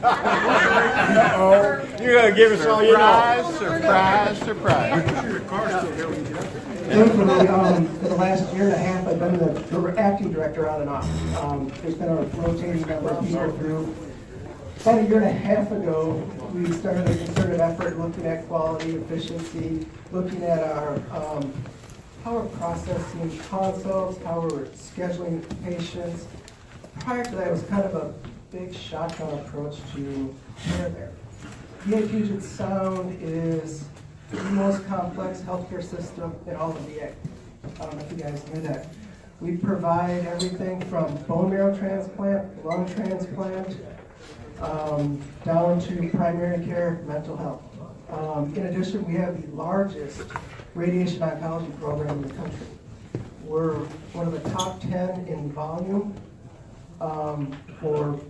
Uh-oh. You're going to give us all you know. Surprise, surprise. Thankfully, for the last year and a half, I've been the acting director on and off. There's been a rotating number of people through. About a year and a half ago, we started a concerted effort looking at quality, efficiency, looking at our how we're processing consults, how we're scheduling patients. Prior to that, it was kind of a big shotgun approach to care there. VA Puget Sound is the most complex healthcare system in all of VA. I don't know if you guys knew that. We provide everything from bone marrow transplant, lung transplant, down to primary care, mental health. In addition, we have the largest radiation oncology program in the country. We're one of the top 10 in volume for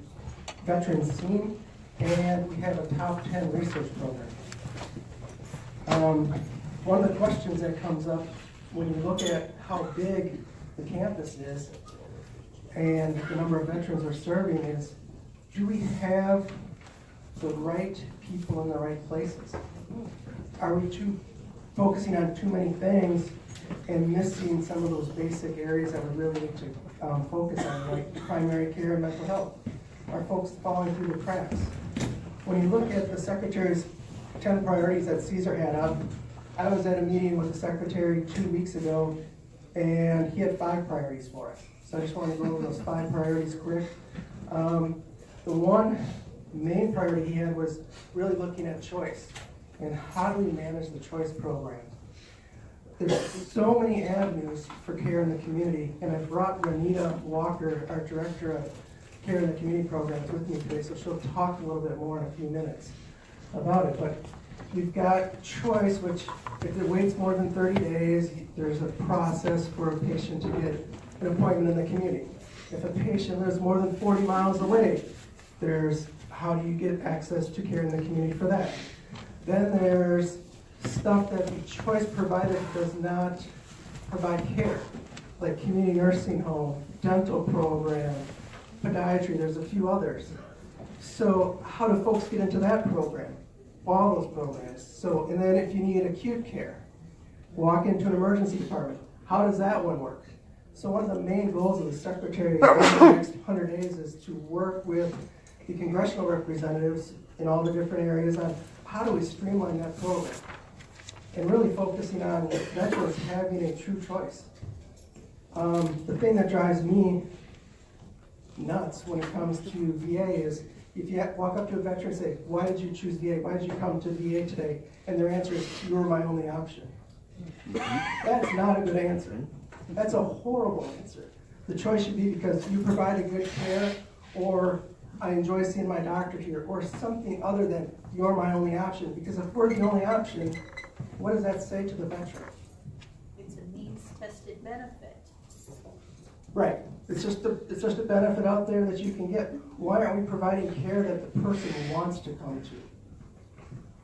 veterans seen, and we have a top 10 research program. One of the questions that comes up when you look at how big the campus is and the number of veterans we're serving is, do we have the right people in the right places? Are we focusing on too many things and missing some of those basic areas that we really need to focus on, like primary care and mental health? Are folks falling through the cracks? When you look at the Secretary's 10 priorities that Caesar had up, I was at a meeting with the Secretary 2 weeks ago, and he had 5 priorities for us. So I just want to go over those 5 priorities quick. The one main priority he had was really looking at choice and how do we manage the choice program. There's so many avenues for care in the community, and I brought Renita Walker, our Director of Care in the Community Programs, with me today, so she'll talk a little bit more in a few minutes about it. But we've got choice, which if it waits more than 30 days, there's a process for a patient to get an appointment in the community. If a patient lives more than 40 miles away, there's how do you get access to care in the community for that. Then there's stuff that the choice provider does not provide care, like community nursing home, dental program, podiatry, there's a few others. So how do folks get into that program? All those programs. So, and then if you need acute care, walk into an emergency department. How does that one work? So one of the main goals of the Secretary in the next 100 days is to work with the congressional representatives in all the different areas on how do we streamline that program, and really focusing on veterans having a true choice. The thing that drives me nuts when it comes to VA is if you walk up to a veteran and say, why did you choose VA? Why did you come to VA today? And their answer is, you were my only option. That's not a good answer. That's a horrible answer. The choice should be because you provided good care, or I enjoy seeing my doctor here, or something other than you're my only option. Because if we're the only option, what does that say to the veteran? It's a needs-tested benefit. Right. It's just a benefit out there that you can get. Why aren't we providing care that the person wants to come to?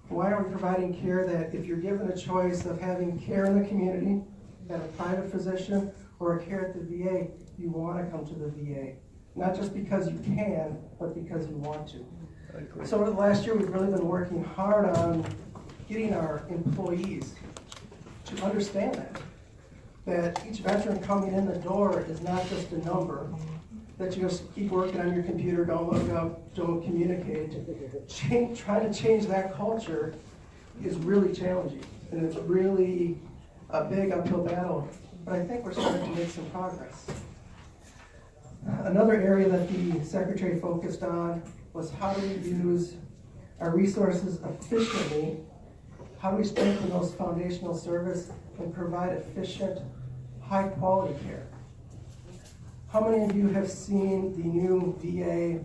Why aren't we providing care that if you're given a choice of having care in the community at a private physician or a care at the VA, you want to come to the VA? Not just because you can, but because you want to. So over the last year, we've really been working hard on getting our employees to understand that each veteran coming in the door is not just a number, that you just keep working on your computer, don't look up, don't communicate. Trying to change that culture is really challenging, and it's really a big uphill battle, but I think we're starting to make some progress. Another area that the Secretary focused on was how do we use our resources efficiently, how do we strengthen those foundational services and provide efficient, high-quality care. How many of you have seen the new VA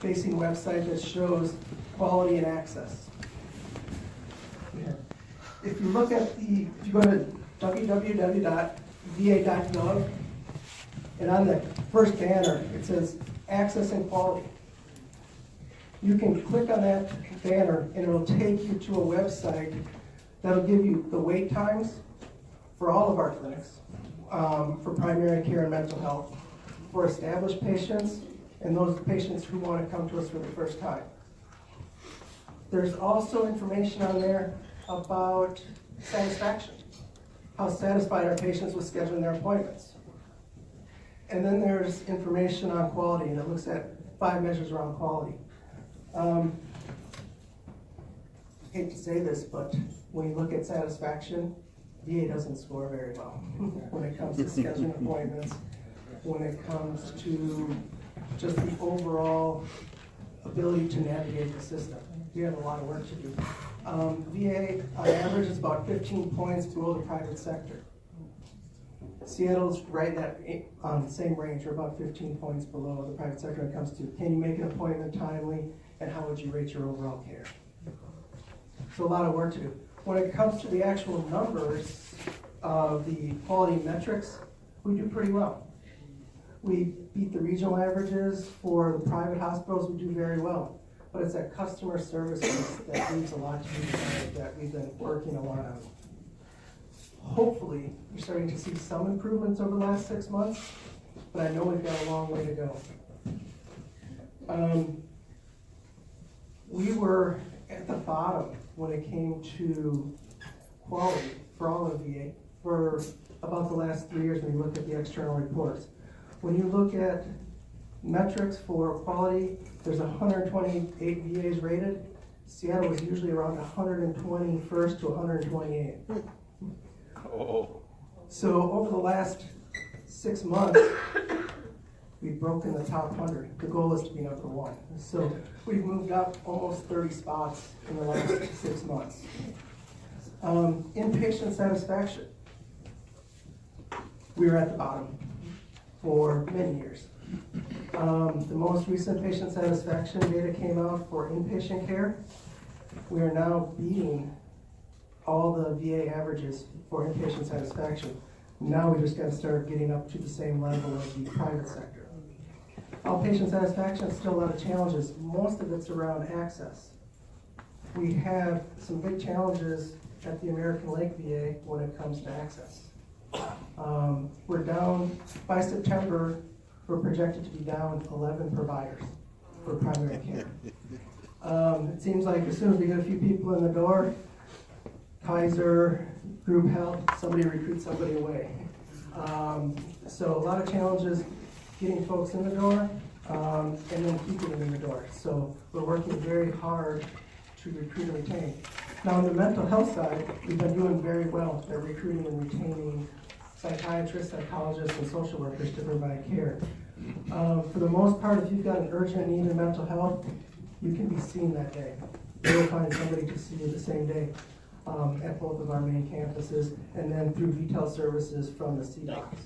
facing website that shows quality and access? Yeah. If you look at if you go to www.va.gov, and on the first banner, it says access and quality. You can click on that banner and it'll take you to a website that'll give you the wait times for all of our clinics, for primary care and mental health, for established patients, and those patients who want to come to us for the first time. There's also information on there about satisfaction, how satisfied our patients with scheduling their appointments. And then there's information on quality, and it looks at 5 measures around quality. Hate to say this, but when you look at satisfaction, VA doesn't score very well when it comes to scheduling appointments, when it comes to just the overall ability to navigate the system. We have a lot of work to do. VA, on average, is about 15 points below the private sector. Seattle's right in that same range, or about 15 points below the private sector when it comes to can you make an appointment timely, and how would you rate your overall care? So a lot of work to do. When it comes to the actual numbers of the quality metrics, we do pretty well. We beat the regional averages. For the private hospitals, we do very well. But it's that customer service that leaves a lot to be desired that we've been working a lot on. Hopefully, you're starting to see some improvements over the last 6 months, but I know we've got a long way to go. We were at the bottom when it came to quality for all of VA for about the last 3 years when you look at the external reports. When you look at metrics for quality, there's 128 VAs rated. Seattle was usually around 121st to 128. Oh. So over the last 6 months, we've broken the top 100. The goal is to be number 1. So we've moved up almost 30 spots in the last 6 months. Inpatient satisfaction. We were at the bottom for many years. The most recent patient satisfaction data came out for inpatient care. We are now beating all the VA averages for inpatient satisfaction. Now we just got to start getting up to the same level of the private sector. Outpatient satisfaction is still a lot of challenges. Most of it's around access. We have some big challenges at the American Lake VA when it comes to access. We're down, by September, we're projected to be down 11 providers for primary care. It seems like as soon as we get a few people in the door, Kaiser, group health, somebody recruits somebody away. So a lot of challenges getting folks in the door and then keeping them in the door. So we're working very hard to recruit and retain. Now on the mental health side, we've been doing very well at recruiting and retaining psychiatrists, psychologists, and social workers to provide care. For the most part, if you've got an urgent need in mental health, you can be seen that day. You'll find somebody to see you the same day at both of our main campuses, and then through VTEL services from the CDOCs.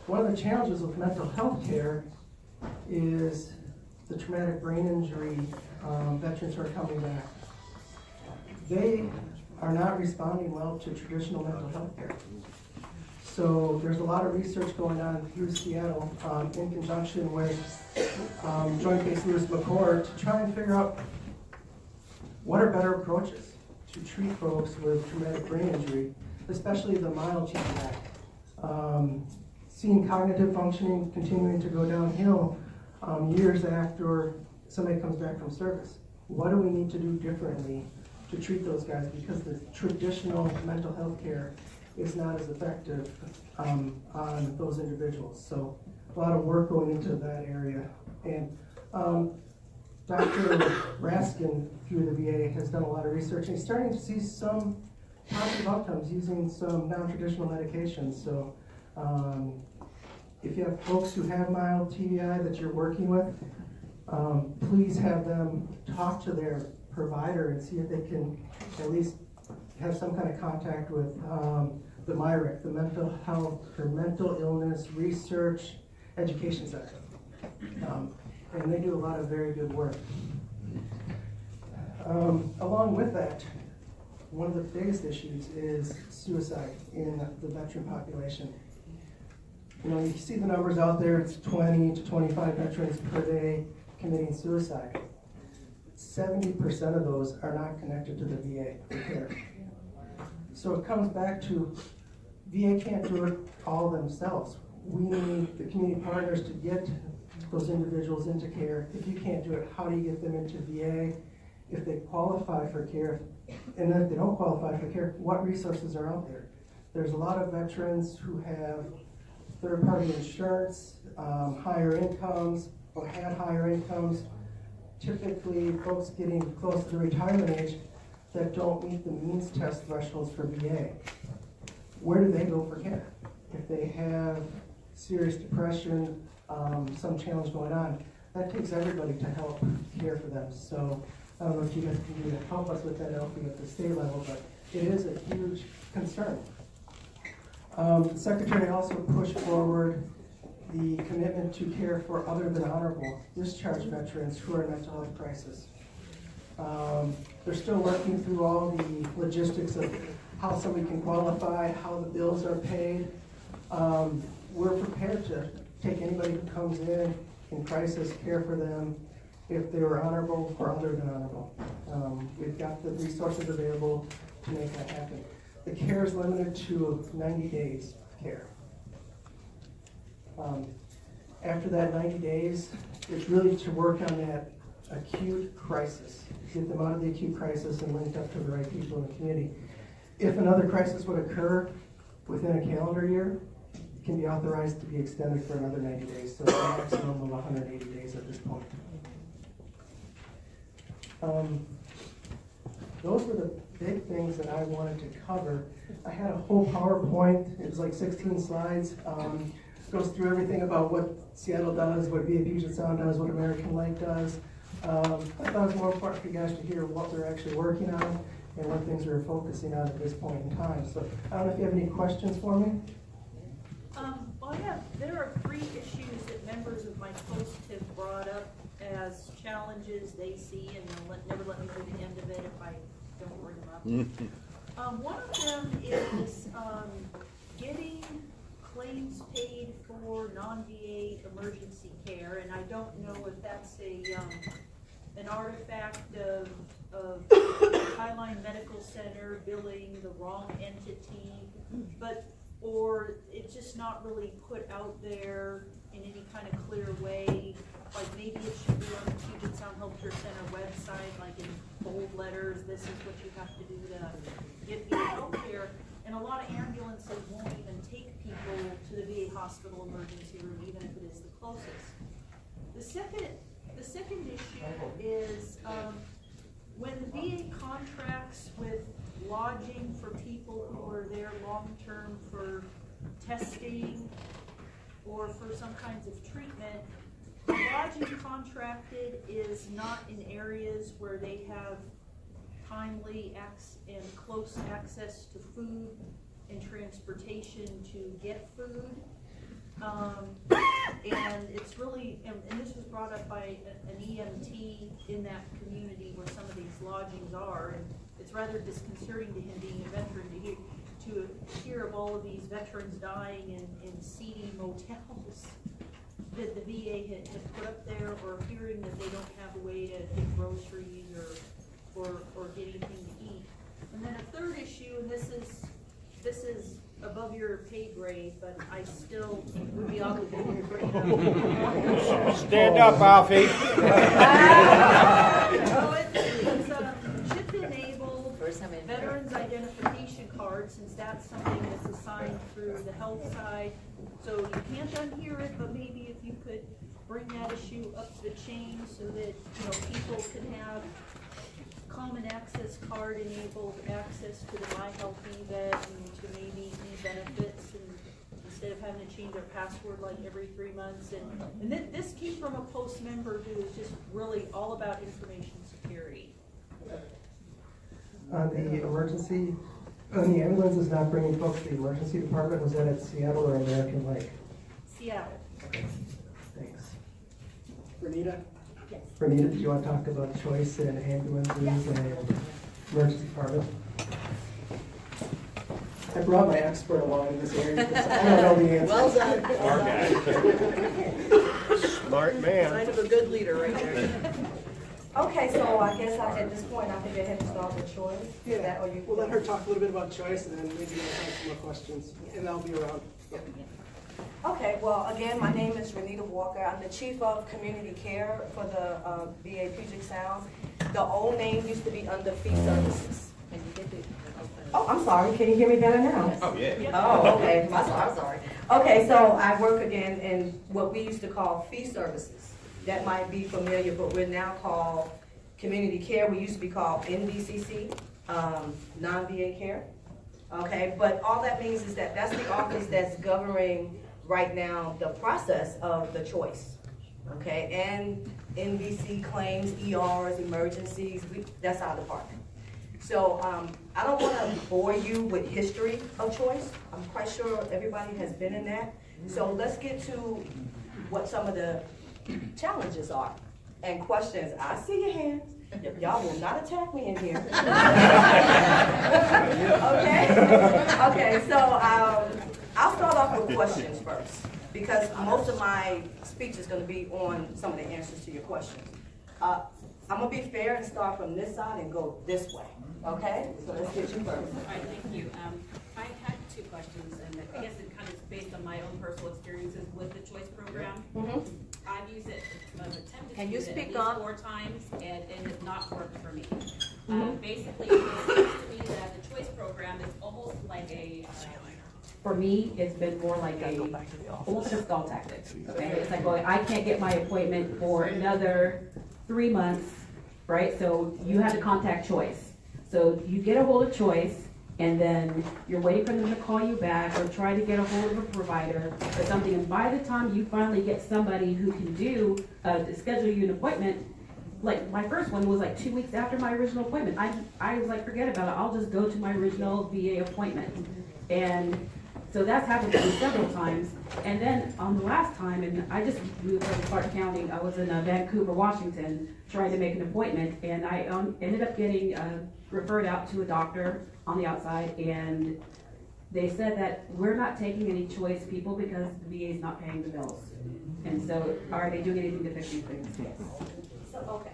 One of the challenges with mental health care is the traumatic brain injury veterans who are coming back. They are not responding well to traditional mental health care. So there's a lot of research going on through Seattle in conjunction with Joint Base Lewis McChord to try and figure out what are better approaches to treat folks with traumatic brain injury, especially the mild TBI. Seeing cognitive functioning continuing to go downhill years after somebody comes back from service. What do we need to do differently to treat those guys? Because the traditional mental health care is not as effective on those individuals. So a lot of work going into that area. And Dr. Raskin through the VA has done a lot of research, and he's starting to see some positive outcomes using some non-traditional medications. So if you have folks who have mild TBI that you're working with, please have them talk to their provider and see if they can at least have some kind of contact with the MIRIC, the Mental Health or Mental Illness Research Education Center. And they do a lot of very good work. Along with that, one of the biggest issues is suicide in the veteran population. You know, you see the numbers out there, it's 20 to 25 veterans per day committing suicide. 70% of those are not connected to the VA for care. So it comes back to VA can't do it all themselves. we need the community partners to get those individuals into care. If you can't do it, how do you get them into VA? If they qualify for care, and then if they don't qualify for care, what resources are out there? There's a lot of veterans who have third-party insurance, higher incomes, or had higher incomes. Typically, folks getting close to the retirement age that don't meet the means test thresholds for VA. Where do they go for care? If they have serious depression, some challenge going on, that takes everybody to help care for them. So I don't know if you guys can do to help us with that helping at the state level, but it is a huge concern. The Secretary also pushed forward the commitment to care for other than honorable discharge veterans who are in mental health crisis. They're still working through all the logistics of how somebody can qualify, how the bills are paid. We're prepared to take anybody who comes in crisis, care for them if they were honorable or other than honorable. We've got the resources available to make that happen. The care is limited to 90 days of care. After that 90 days, it's really to work on that acute crisis, get them out of the acute crisis and linked up to the right people in the community. If another crisis would occur within a calendar year, it can be authorized to be extended for another 90 days, so a maximum of 180 days at this point. Those were the big things that I wanted to cover. I had a whole PowerPoint. It was like 16 slides. Goes through everything about what Seattle does, what VA Puget Sound does, what American Lake does. I thought it was more important for you guys to hear what we're actually working on and what things we're focusing on at this point in time. So I don't know if you have any questions for me. Well, there are 3 issues that members of my post have brought up as challenges they see, and they'll never let me know the end of it if I don't bring them up. One of them is getting claims paid for non-VA emergency care, and I don't know if that's an artifact of Highline Medical Center billing the wrong entity, or it's just not really put out there in any kind of clear way. Like maybe it should be on the Puget Sound Healthcare Center website, like in bold letters, this is what you have to do to get VA healthcare. And a lot of ambulances won't even take people to the VA hospital emergency room, even if it is the closest. The second issue is when the VA contracts with lodging for people who are there long-term for testing or for some kinds of treatment, the lodging contracted is not in areas where they have timely and close access to food and transportation to get food. And it's really, and this was brought up by an EMT in that community where some of these lodgings are, and it's rather disconcerting to him being a veteran to hear of all of these veterans dying in seedy motels that the VA had put up there, or hearing that they don't have a way to get groceries or get anything to eat. And then a third issue, and this is above your pay grade, but I still would be obligated to bring it up. Stand up, Alfie. No, it's chip-enabled veterans identification card, since that's something that's assigned through the health side. So you can't unhear it, but maybe if you could bring that issue up the chain so that people can have common access card enabled access to the My Health eVet and to maybe e-benefits, and instead of having to change their password like every 3 months. And this came from a post member who is just really all about information security. The emergency, the ambulance is not bringing folks to the emergency department. Was that at Seattle or American Lake? Seattle. Okay, thanks. Renita? Renita, do you want to talk about choice in ambulances and emergency department? I brought my expert along in this area because I don't know the answer. Well done. Smart man. Sign of a good leader right there. Okay, so I guess at this point, I think I have to start with choice. Yeah, we'll let her talk a little bit about choice, and then maybe we'll have some more questions, and I'll be around. Yeah. Okay, well, again, my name is Renita Walker. I'm the Chief of Community Care for the VA Puget Sound. The old name used to be under Fee Services. Oh, I'm sorry. Can you hear me better now? Oh, yeah. Oh, okay. I'm sorry. Okay, so I work again in what we used to call fee services. That might be familiar, but we're now called community care. We used to be called NVCC, non-VA care. Okay, but all that means is that that's the office that's governing right now the process of the choice. Okay, and NVC claims, ERs, emergencies, that's our department. So I don't want to bore you with history of choice. I'm quite sure everybody has been in that. So let's get to what some of the challenges are and questions. I see your hands. Y'all will not attack me in here. Okay? Okay, so I'll start off with questions first because most of my speech is going to be on some of the answers to your questions. I'm going to be fair and start from this side and go this way. Okay? So let's get you first. All right, thank you. I had two questions, and I guess it kind of is based on my own personal experiences with the choice program. I've used it, attempted to use it at least 4 times, and it has not worked for me. Basically, it seems to me that the choice program is almost like a For me, it's been more like almost a stall tactic. Okay, it's like going, I can't get my appointment for another 3 months, right? So you have to contact Choice. So you get a hold of Choice, and then you're waiting for them to call you back or try to get a hold of a provider or something. And by the time you finally get somebody who can do to schedule you an appointment, like my first one was like 2 weeks after my original appointment. I was like, forget about it. I'll just go to my original VA appointment. And so that's happened to me several times. And then on the last time, and I just moved from Clark County, I was in Vancouver, Washington, trying to make an appointment, and I ended up getting referred out to a doctor on the outside, and they said that we're not taking any choice people because the VA is not paying the bills. And so, are they doing anything to fix these things? So, okay.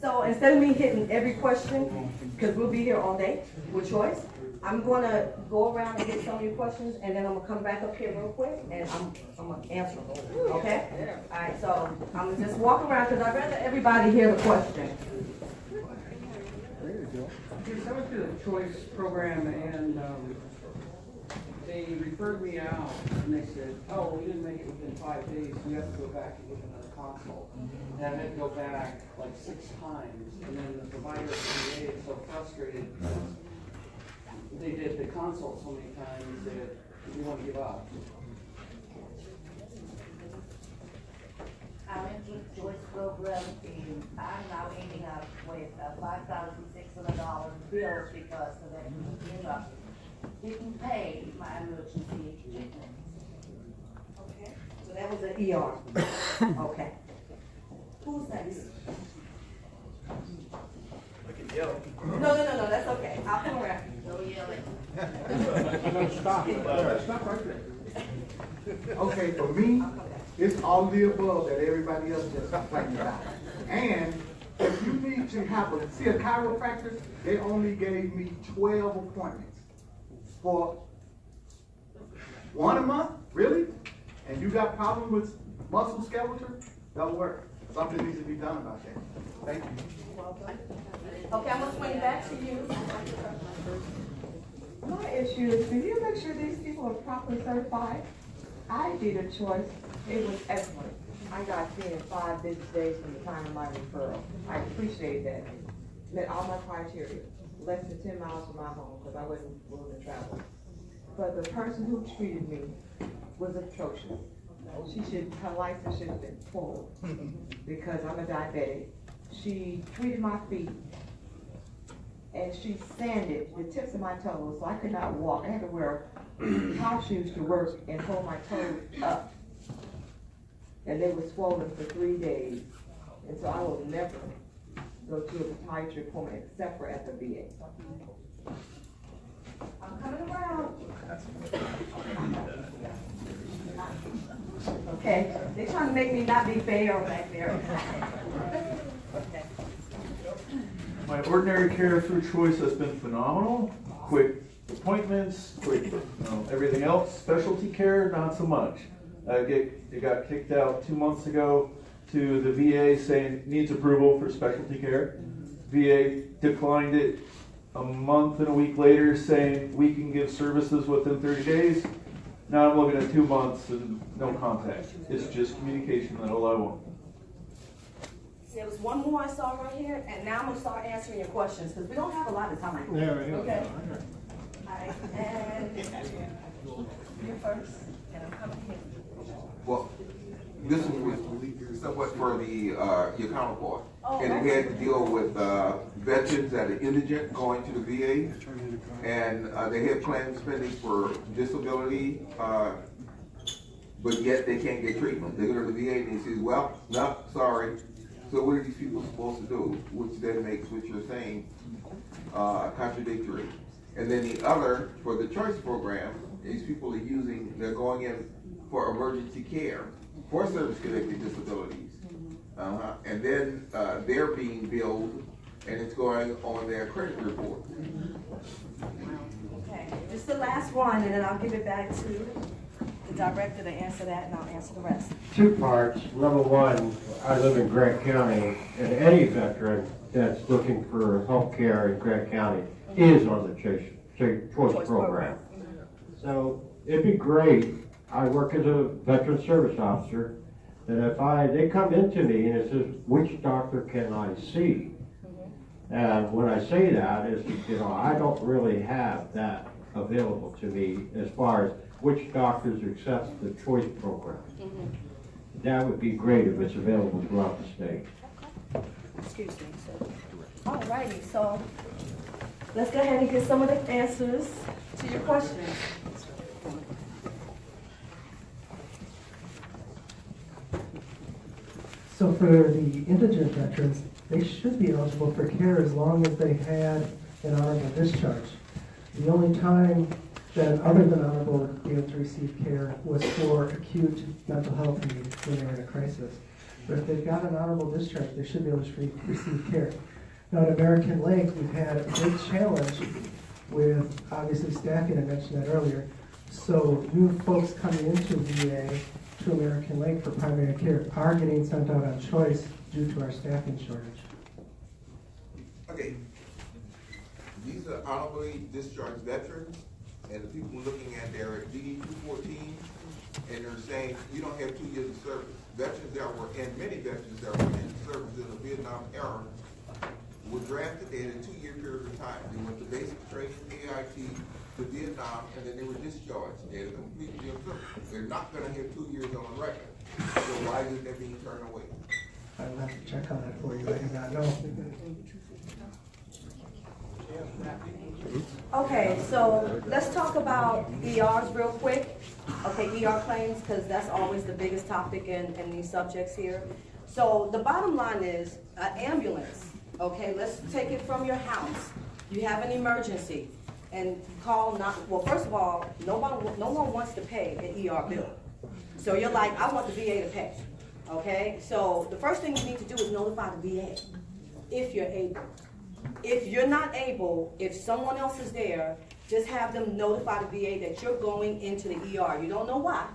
So instead of me hitting every question, because we'll be here all day with Choice, I'm going to go around and get some of your questions, and then I'm going to come back up here real quick, and I'm going to answer them, okay? All right, so I'm going to just walk around, because I'd rather everybody hear the question. Yes, I went through the choice program and they referred me out and they said, oh, we didn't make it within 5 days, so you have to go back and get another consult. And I had to go back like 6 times, and then the provider at the VA is so frustrated because they did the consult so many times that we want to give up. I went through the choice program and I'm now ending up with $5,600 bills because of that. Didn't pay my emergency treatment. Okay, so that was an ER. Okay. Who's next? I can yell. No, that's okay. I'll come around. No yelling. Stop right there. Okay, for me, it's all the above that everybody else just complained about. And if you need to have a chiropractor, they only gave me 12 appointments for 1 a month, really? And you got problem with muscle skeleton? Don't worry, something needs to be done about that. Thank you. Okay, I'm gonna swing back to you. My issue is, do you make sure these people are properly certified? I did a choice. It was excellent. I got seen in 5 business days from the time of my referral. I appreciate that. Met all my criteria. Less than 10 miles from my home because I wasn't willing to travel. But the person who treated me was atrocious. Her license should have been pulled because I'm a diabetic. She treated my feet and she sanded the tips of my toes so I could not walk. I had to wear house shoes to work and hold my toes up. And they were swollen for 3 days. And so I will never go to a podiatry appointment except for at the VA. I'm coming around. Okay, they're trying to make me not be fair back there. Okay. My ordinary care through choice has been phenomenal. Quick appointments, quick everything else. Specialty care, not so much. It got kicked out 2 months ago to the VA saying needs approval for specialty care. VA declined it a month and a week later saying we can give services within 30 days. Now I'm looking at 2 months and no contact. It's just communication at a level. There was one more I saw right here, and now I'm gonna start answering your questions, because we don't have a lot of time. Yeah, right. Okay? Alright, and you first, and I'm coming here. Well, this was somewhat for the, your counterpart. Oh, And we had to deal with, veterans that are indigent going to the VA. And, they have claims pending for disability, but yet they can't get treatment. They go to the VA and he says, well, no, sorry. So what are these people supposed to do? Which then makes what you're saying, contradictory. And then the other, for the choice program, these people are they're going in for emergency care for service-connected disabilities. And then they're being billed and it's going on their credit report. Okay, this is the last one, and then I'll give it back to the director to answer that, and I'll answer the rest. 2 parts. Number one, I live in Grant County, and any veteran that's looking for health care in Grant County is on the choice program. So it'd be great. I work as a veteran service officer, that if they come into me and it says, which doctor can I see? And when I say that is, I don't really have that available to me as far as which doctors accept the choice program. That would be great if it's available throughout the state. Excuse me, sir. All righty, so let's go ahead and get some of the answers to your questions. So for the indigent veterans, they should be eligible for care as long as they had an honorable discharge. The only time that other than honorable would be able to receive care was for acute mental health need when they're in a crisis. But if they've got an honorable discharge, they should be able to receive care. Now at American Lake, we've had a big challenge with obviously staffing, I mentioned that earlier. So new folks coming into VA to American Lake for primary care are getting sent out on choice due to our staffing shortage. Okay. These are honorably discharged veterans, and the people looking at their DD 214, and they're saying you don't have 2 years of service. Veterans that were, and many veterans that were in service in the Vietnam era were drafted. They had a 2-year period of time. They went to basic training, AIT, to Vietnam, and then they were discharged. They had a complete year of service. They're not going to have 2 years on the record. So why is it they're being turned away? I will have to check on that for you. I do not know. Okay, so let's talk about ERs real quick. Okay, ER claims, because that's always the biggest topic in these subjects here. So the bottom line is an ambulance. Okay, let's take it from your house. You have an emergency and call well, first of all, no one wants to pay an ER bill. So you're like, I want the VA to pay. Okay, so the first thing you need to do is notify the VA if you're able. If you're not able, if someone else is there, just have them notify the VA that you're going into the ER. You don't know why,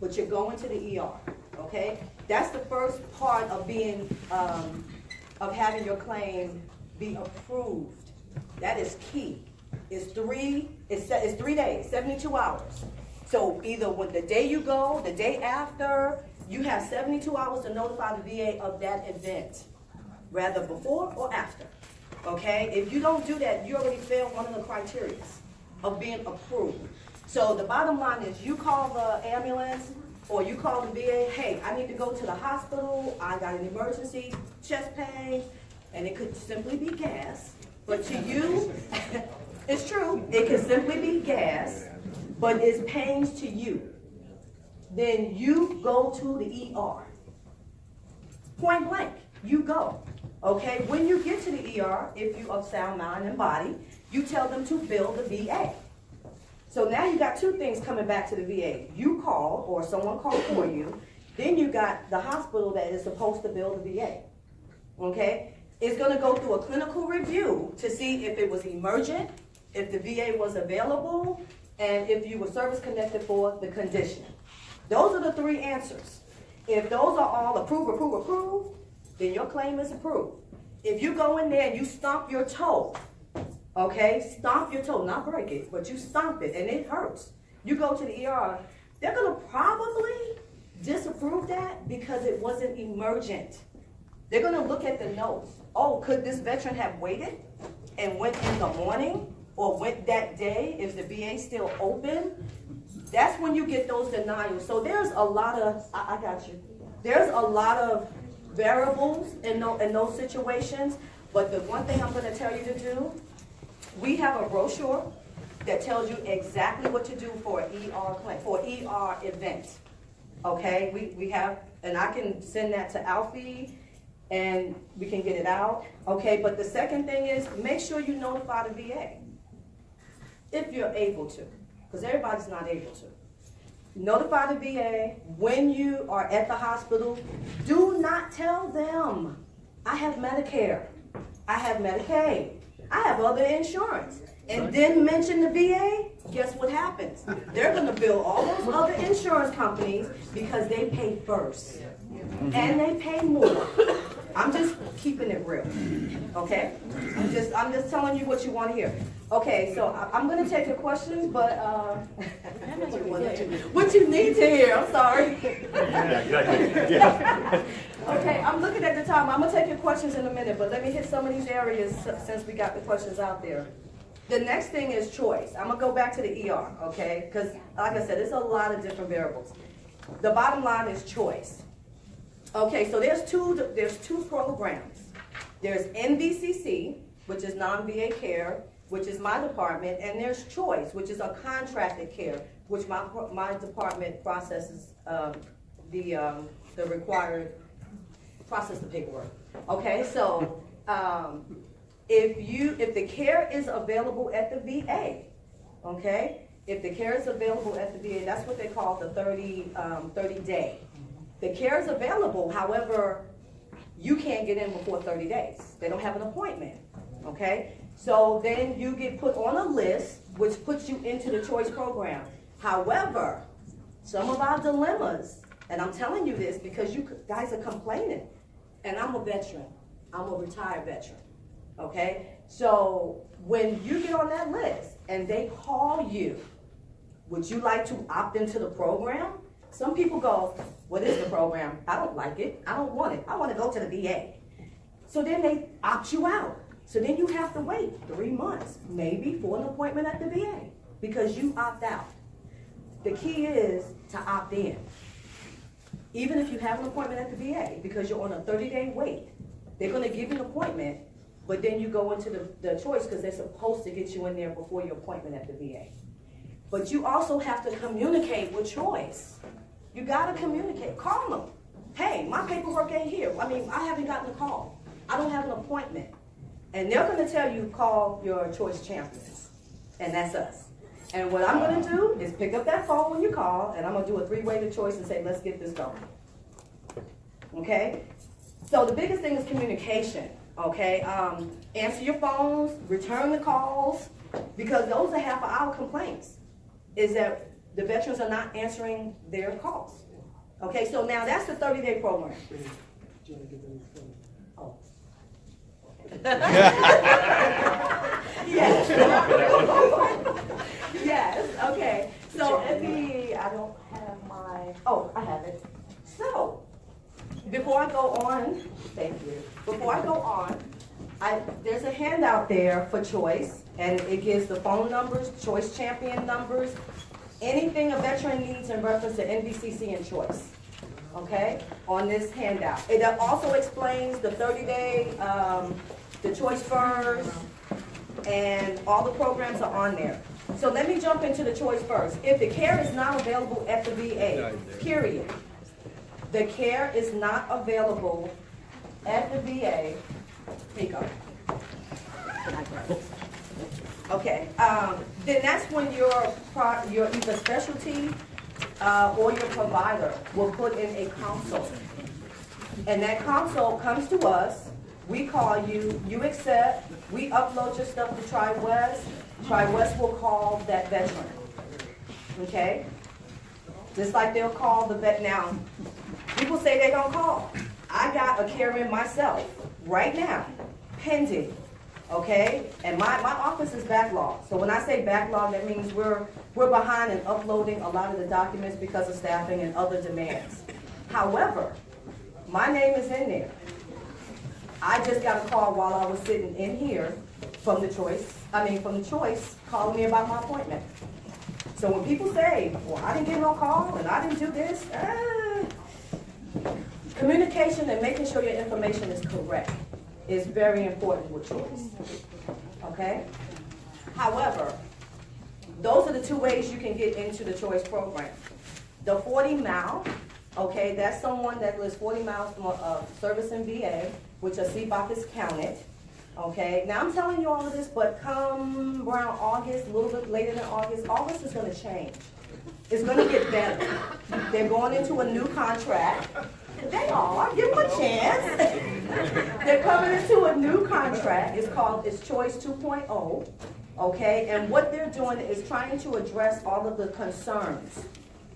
but you're going to the ER, okay? That's the first part of being, of having your claim be approved. That is key. It's 3 days, 72 hours. So either with the day you go, the day after, you have 72 hours to notify the VA of that event, rather before or after. Okay, if you don't do that, you already failed one of the criteria of being approved. So the bottom line is you call the ambulance or you call the VA, hey, I need to go to the hospital, I got an emergency, chest pain, and it could simply be gas. But to you, it's true, it could simply be gas, but it's pains to you. Then you go to the ER. Point blank, you go. Okay, when you get to the ER, if you of sound mind and body, you tell them to bill the VA. So now you got 2 things coming back to the VA. You call, or someone called for you, then you got the hospital that is supposed to bill the VA. Okay, it's gonna go through a clinical review to see if it was emergent, if the VA was available, and if you were service connected for the condition. Those are the three answers. If those are all approve, then your claim is approved. If you go in there and you stomp your toe, okay, stomp your toe, not break it, but you stomp it and it hurts. You go to the ER, they're gonna probably disapprove that because it wasn't emergent. They're gonna look at the notes. Oh, could this veteran have waited and went in the morning or went that day if the VA still open? That's when you get those denials. So there's a lot of, I got you. There's a lot of variables in those situations, but the one thing I'm gonna tell you to do, we have a brochure that tells you exactly what to do for an ER claim, for ER event. Okay, we have, and I can send that to Alfie and we can get it out. Okay, but the second thing is make sure you notify the VA if you're able to, because everybody's not able to. Notify the VA when you are at the hospital. Do not tell them, I have Medicare, I have Medicaid, I have other insurance, and then mention the VA. Guess what happens? They're going to bill all those other insurance companies because they pay first and they pay more. I'm just keeping it real, okay? I'm just telling you what you want to hear. Okay, so I'm going to take your questions, but what you need to hear, I'm sorry. Yeah, exactly. Yeah. Okay, I'm looking at the time. I'm going to take your questions in a minute, but let me hit some of these areas since we got the questions out there. The next thing is choice. I'm going to go back to the ER, okay? Because, like I said, there's a lot of different variables. The bottom line is choice. Okay, so there's two programs. There's NVCC, which is non-VA care, which is my department, and there's choice, which is a contracted care, which my department processes the required process the paperwork. Okay, so if the care is available at the VA, okay, if the care is available at the VA, that's what they call the 30 day. The care is available, however, you can't get in before 30 days. They don't have an appointment, okay? So then you get put on a list, which puts you into the choice program. However, some of our dilemmas, and I'm telling you this because you guys are complaining, and I'm a veteran. I'm a retired veteran, okay? So when you get on that list and they call you, would you like to opt into the program? Some people go, what is the program? I don't like it. I don't want it. I want to go to the VA. So then they opt you out. So then you have to wait 3 months, maybe, for an appointment at the VA because you opt out. The key is to opt in. Even if you have an appointment at the VA, because you're on a 30-day wait, they're going to give you an appointment, but then you go into the choice because they're supposed to get you in there before your appointment at the VA. But you also have to communicate with choice. You got to communicate. Call them. Hey, my paperwork ain't here. I mean, I haven't gotten a call. I don't have an appointment. And they're going to tell you, call your choice champions. And that's us. And what I'm going to do is pick up that phone when you call, and I'm going to do a 3-way to choice and say, let's get this going. Okay? So the biggest thing is communication. Okay? Answer your phones, return the calls, because those are half-hour complaints, is that the veterans are not answering their calls. Okay, so now that's the 30-day program. Oh. Yes. Yes, okay. So I don't have my, oh, I have it. So, before I go on, thank you. Before I go on, there's a handout there for choice, and it gives the phone numbers, choice champion numbers, anything a veteran needs in reference to NVCC and choice, okay, on this handout. It also explains the 30-day, the choice first, and all the programs are on there. So let me jump into the choice first. If the care is not available at the VA, period, the care is not available at the VA, Pico. Okay, then that's when your either specialty or your provider will put in a consult. And that consult comes to us, we call you, you accept, we upload your stuff to TriWest, TriWest will call that veteran, okay? Just like they'll call the vet now. People say they're gonna call. I got a carer myself right now, pending, okay? And my office is backlogged. So when I say backlog, that means we're behind in uploading a lot of the documents because of staffing and other demands. However, my name is in there. I just got a call while I was sitting in here from the choice calling me about my appointment. So when people say, well, I didn't get no call and I didn't do this, communication and making sure your information is correct is very important with choice, okay? However, those are the two ways you can get into the choice program. The 40 mile, okay, that's someone that lives 40 miles from a service in VA, which a CBOC is counted, okay? Now I'm telling you all of this, but come around August, a little bit later than August is gonna change. It's gonna get better. They're going into a new contract. They are, give them a chance. They're coming into a new contract. It's Choice 2.0, okay? And what they're doing is trying to address all of the concerns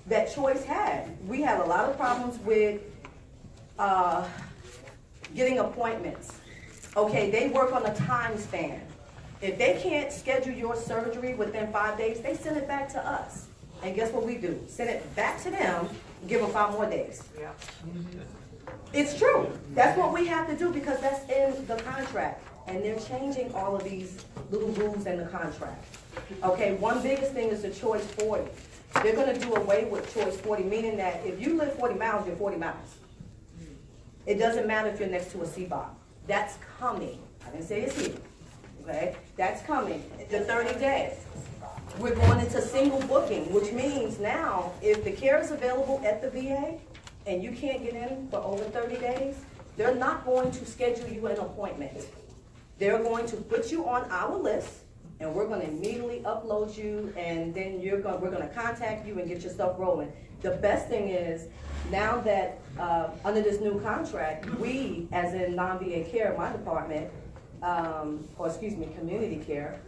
that Choice had. We had a lot of problems with getting appointments. Okay, they work on a time span. If they can't schedule your surgery within 5 days, they send it back to us. And guess what we do? Send it back to them, give them 5 more days. Yeah. It's true. That's what we have to do because that's in the contract. And they're changing all of these little rules in the contract. Okay, one biggest thing is the Choice 40. They're going to do away with Choice 40, meaning that if you live 40 miles, you're 40 miles. It doesn't matter if you're next to a CBOC. That's coming. I didn't say it's here. Okay, that's coming. The 30 days. We're going into single booking, which means now if the care is available at the VA and you can't get in for over 30 days, they're not going to schedule you an appointment. They're going to put you on our list and we're going to immediately upload you and then we're going to contact you and get your stuff rolling. The best thing is now that under this new contract, we as in non-VA care, my department, community care,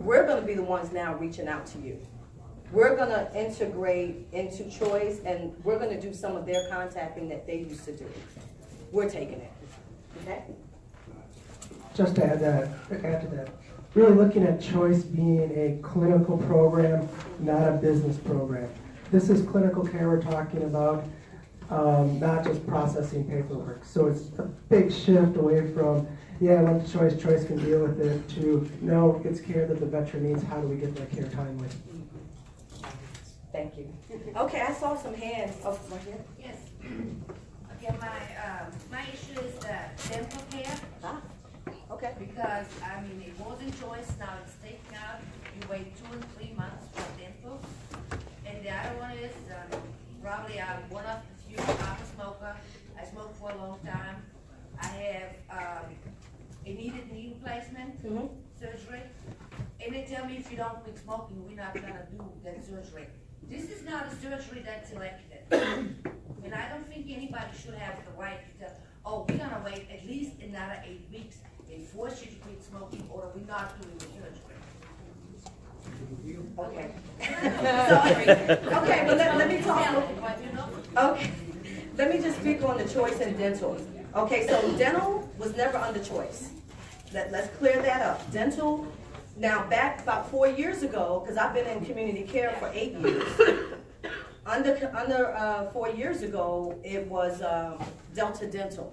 we're going to be the ones now reaching out to you. We're going to integrate into Choice and we're going to do some of their contacting that they used to do. We're taking it. Okay? Just to add to that, really looking at Choice being a clinical program, not a business program. This is clinical care we're talking about, not just processing paperwork. So it's a big shift away from, yeah, I went to Choice, Choice can deal with it, to no, it's care that the veteran needs, how do we get that care timely? Thank you. Okay, I saw some hands. Oh, right here? Yes. Okay, my issue is the dental care. Okay. Because, it wasn't Choice, now it's taken out. You wait 2 and 3 months for dental. And the other one is, probably I'm one of the few, I'm a smoker. I smoked for a long time. I have a needed knee replacement surgery. And they tell me if you don't quit smoking, we're not gonna do that surgery. This is not a surgery that's elected. And I don't think anybody should have the right to tell, oh, we're gonna wait at least another 8 weeks and force you to quit smoking, or we're not doing the surgery. Okay. Okay, but let me talk. Okay, let me just speak on the Choice and dental. Okay, so dental was never under Choice. Let's clear that up. Dental, now back about 4 years ago, because I've been in community care for 8 years. Under 4 years ago, it was Delta Dental.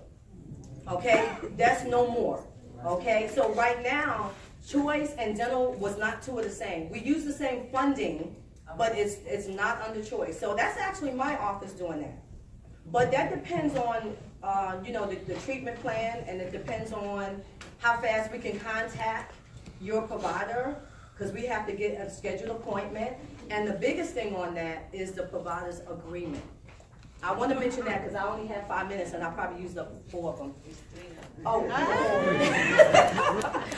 Okay, that's no more. Okay, so right now, Choice and dental was not two of the same. We use the same funding, but it's not under Choice. So that's actually my office doing that. But that depends on the treatment plan, and it depends on how fast we can contact your provider, because we have to get a scheduled appointment. And the biggest thing on that is the provider's agreement. I want to mention that because I only have 5 minutes and I probably used up 4 of them. Oh.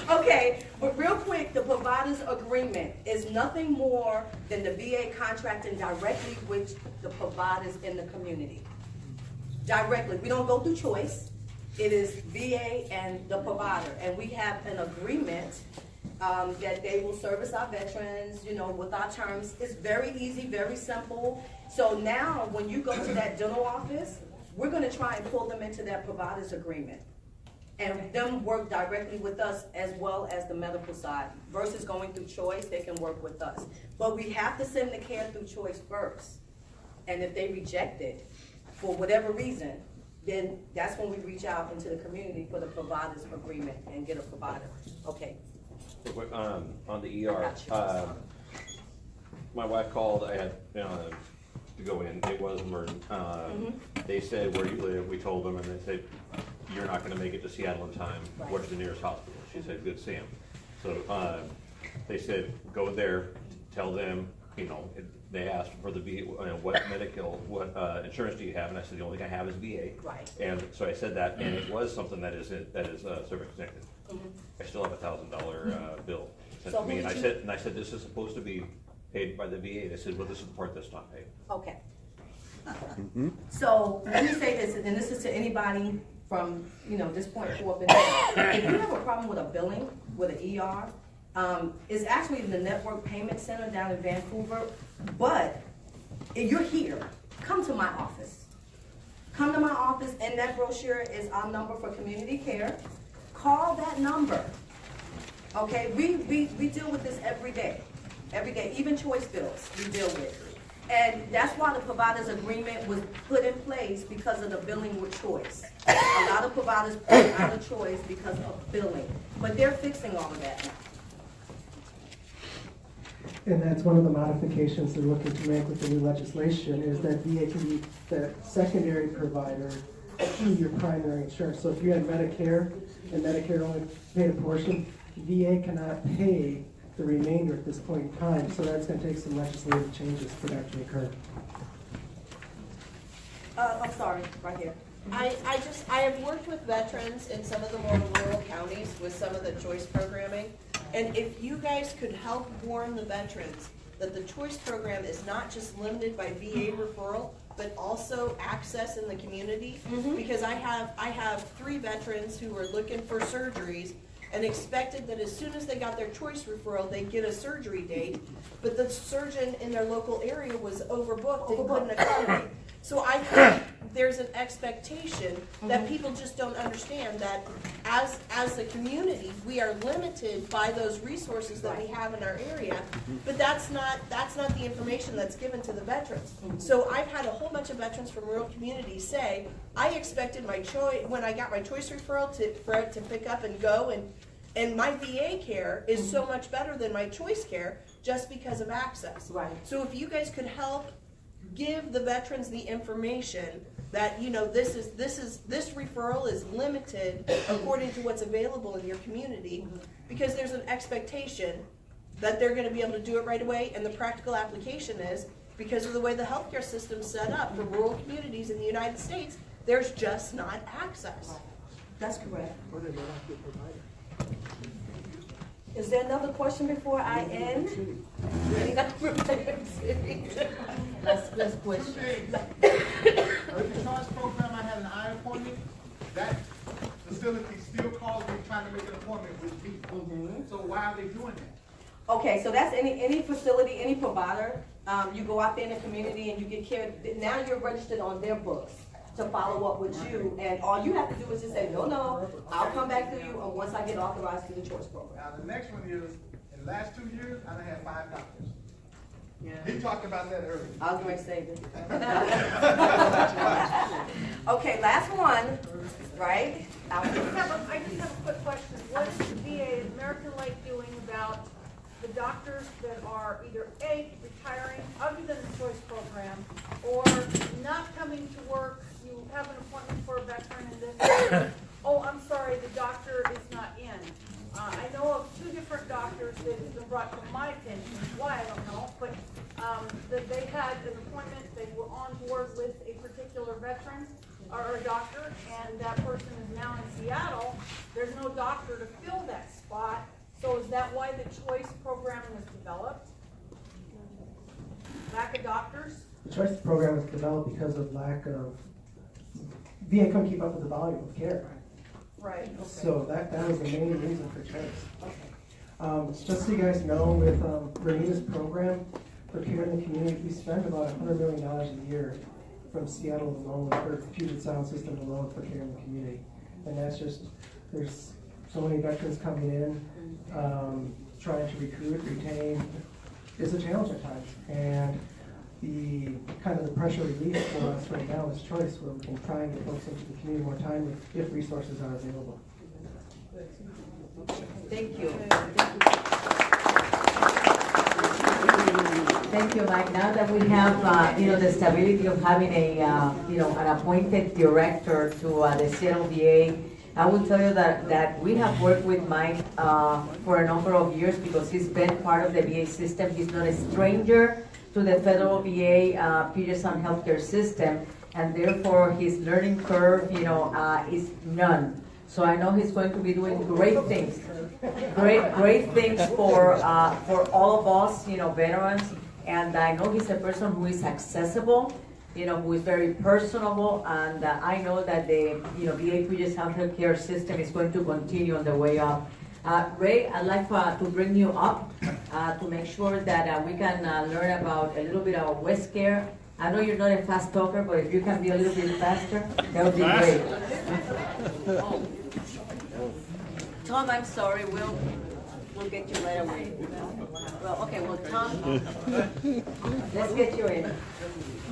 Okay, but real quick, the provider's agreement is nothing more than the VA contracting directly with the providers in the community. Directly. We don't go through Choice. It is VA and the provider. And we have an agreement that they will service our veterans, you know, with our terms. It's very easy, very simple. So now, when you go to that dental office, we're gonna try and pull them into that provider's agreement. And them work directly with us as well as the medical side. Versus going through Choice, they can work with us. But we have to send the care through Choice first. And if they reject it, for whatever reason, then that's when we reach out into the community for the provider's agreement and get a provider. Okay. On the ER, my wife called, I had, to go in, it was emergent. They said, where you live, we told them, and they said, you're not gonna make it to Seattle in time. Where's the nearest hospital? She said, good Sam. So, they said, go there, tell them, they asked for the VA, what insurance do you have? And I said, the only thing I have is VA. Right. And so I said that, and it was something that is service connected. I still have $1,000 bill sent to me, and I said, this is supposed to be paid by the VA. They said, well, this is the part that's not paid. Okay. So let me say this, and this is to anybody from, this point forth. If you have a problem with a billing, with an ER, it's actually the Network Payment Center down in Vancouver. But if you're here, come to my office. Come to my office, and that brochure is our number for community care. Call that number. Okay, we deal with this every day. Every day, even choice bills we deal with. And that's why the provider's agreement was put in place, because of the billing with Choice. A lot of providers put out of Choice because of billing, but they're fixing all of that now. And that's one of the modifications they're looking to make with the new legislation, is that VA can be the secondary provider to your primary insurance. So if you had Medicare and Medicare only paid a portion, VA cannot pay the remainder at this point in time. So that's going to take some legislative changes for that to occur. I'm sorry, right here. I have worked with veterans in some of the more rural counties with some of the choice programming. And if you guys could help warn the veterans that the choice program is not just limited by VA referral, but also access in the community. Because I have 3 veterans who are looking for surgeries and expected that as soon as they got their choice referral, they'd get a surgery date. But the surgeon in their local area was overbooked and couldn't accommodate. So I think there's an expectation that people just don't understand that as a community, we are limited by those resources that we have in our area, but that's not the information that's given to the veterans. So I've had a whole bunch of veterans from rural communities say, I expected my choice, when I got my choice referral for it to pick up and go, and my VA care is so much better than my choice care just because of access. Right. So if you guys could help give the veterans the information that, this referral is limited according to what's available in your community, because there's an expectation that they're going to be able to do it right away, and the practical application is, because of the way the healthcare system's set up for rural communities in the United States, there's just not access. That's correct. Is there another question before I end? Let's question. The choice program, I had an eye appointment. That facility still calls me trying to make an appointment with me. So why are they doing that? Okay, so that's any facility, any provider. You go out there in the community and you get care. Now you're registered on their books to follow up with you, and all you have to do is just say, no, I'll come back to you once I get authorized through the choice program. Now, the next one is, in the last 2 years, I done had 5 doctors. Yeah. He talked about that earlier. I was going to say this. Okay, last one, right? I just have a quick question. What is the VA, American Life, doing about the doctors that are either A, retiring, other than the choice program, or not coming to work? You have an appointment for a veteran and then, oh, I'm sorry, the doctor is not in. I know of 2 different doctors that have been brought to my attention, why I don't know, but that they had an appointment, they were on board with a particular veteran or a doctor, and that person is now in Seattle. There's no doctor to fill that spot. So is that why the choice programming was developed? Lack of doctors? The choice program was developed because of lack of, VA couldn't keep up with the volume of care. Right. Okay. So that was the main reason for choice. Okay. Just so you guys know, with Renita's program for care in the community, we spend about $100 million a year from Seattle alone, or Puget Sound System alone for care in the community. And that's just, there's so many veterans coming in, trying to recruit, retain, is a challenge at times. And the kind of the pressure relief for us right now is choice, where we can try and get folks into the community more time if resources are available. Thank you. Thank you, Mike. Now that we have, the stability of having a, an appointed director to the Seattle VA, I will tell you that we have worked with Mike for a number of years because he's been part of the VA system. He's not a stranger to the federal VA Puget Sound healthcare system, and therefore his learning curve, is none. So I know he's going to be doing great things, great things for all of us, veterans. And I know he's a person who is accessible, who is very personable, and I know that the VA Puget Sound healthcare system is going to continue on the way up. Ray, I'd like to bring you up to make sure that we can learn about a little bit of West Care. I know you're not a fast talker, but if you can be a little bit faster, that would be great. Tom, I'm sorry, we'll get you right away. Well, okay, well, Tom, let's get you in.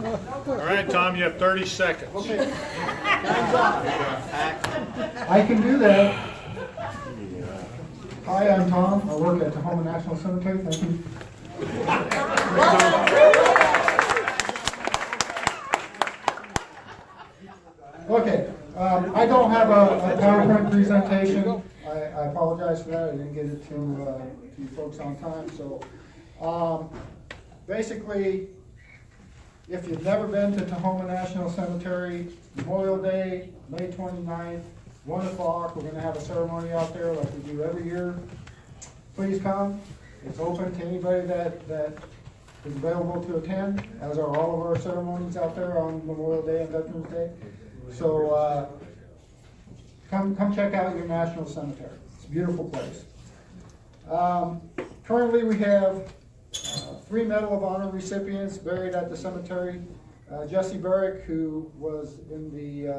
All right, Tom, you have 30 seconds. Okay. I can do that. Hi, I'm Tom. I work at Tahoma National Cemetery. Thank you. Okay, I don't have a PowerPoint presentation. I apologize for that. I didn't get it to you folks on time. So, basically, if you've never been to Tahoma National Cemetery, Memorial Day, May 29th, 1 o'clock, we're going to have a ceremony out there like we do every year. Please come. It's open to anybody that is available to attend, as are all of our ceremonies out there on Memorial Day and Veterans Day. So come check out your national cemetery. It's a beautiful place. Currently we have 3 Medal of Honor recipients buried at the cemetery. Jesse Barrick, who was in the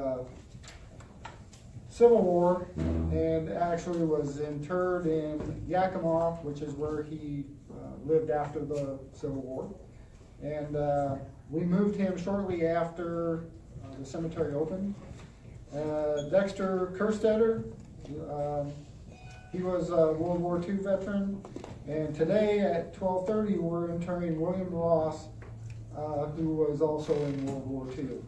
Civil War and actually was interred in Yakima, which is where he lived after the Civil War. And we moved him shortly after the cemetery opened. Dexter Kerstetter, he was a World War II veteran. And today at 12:30, we're interring William Ross, who was also in World War II.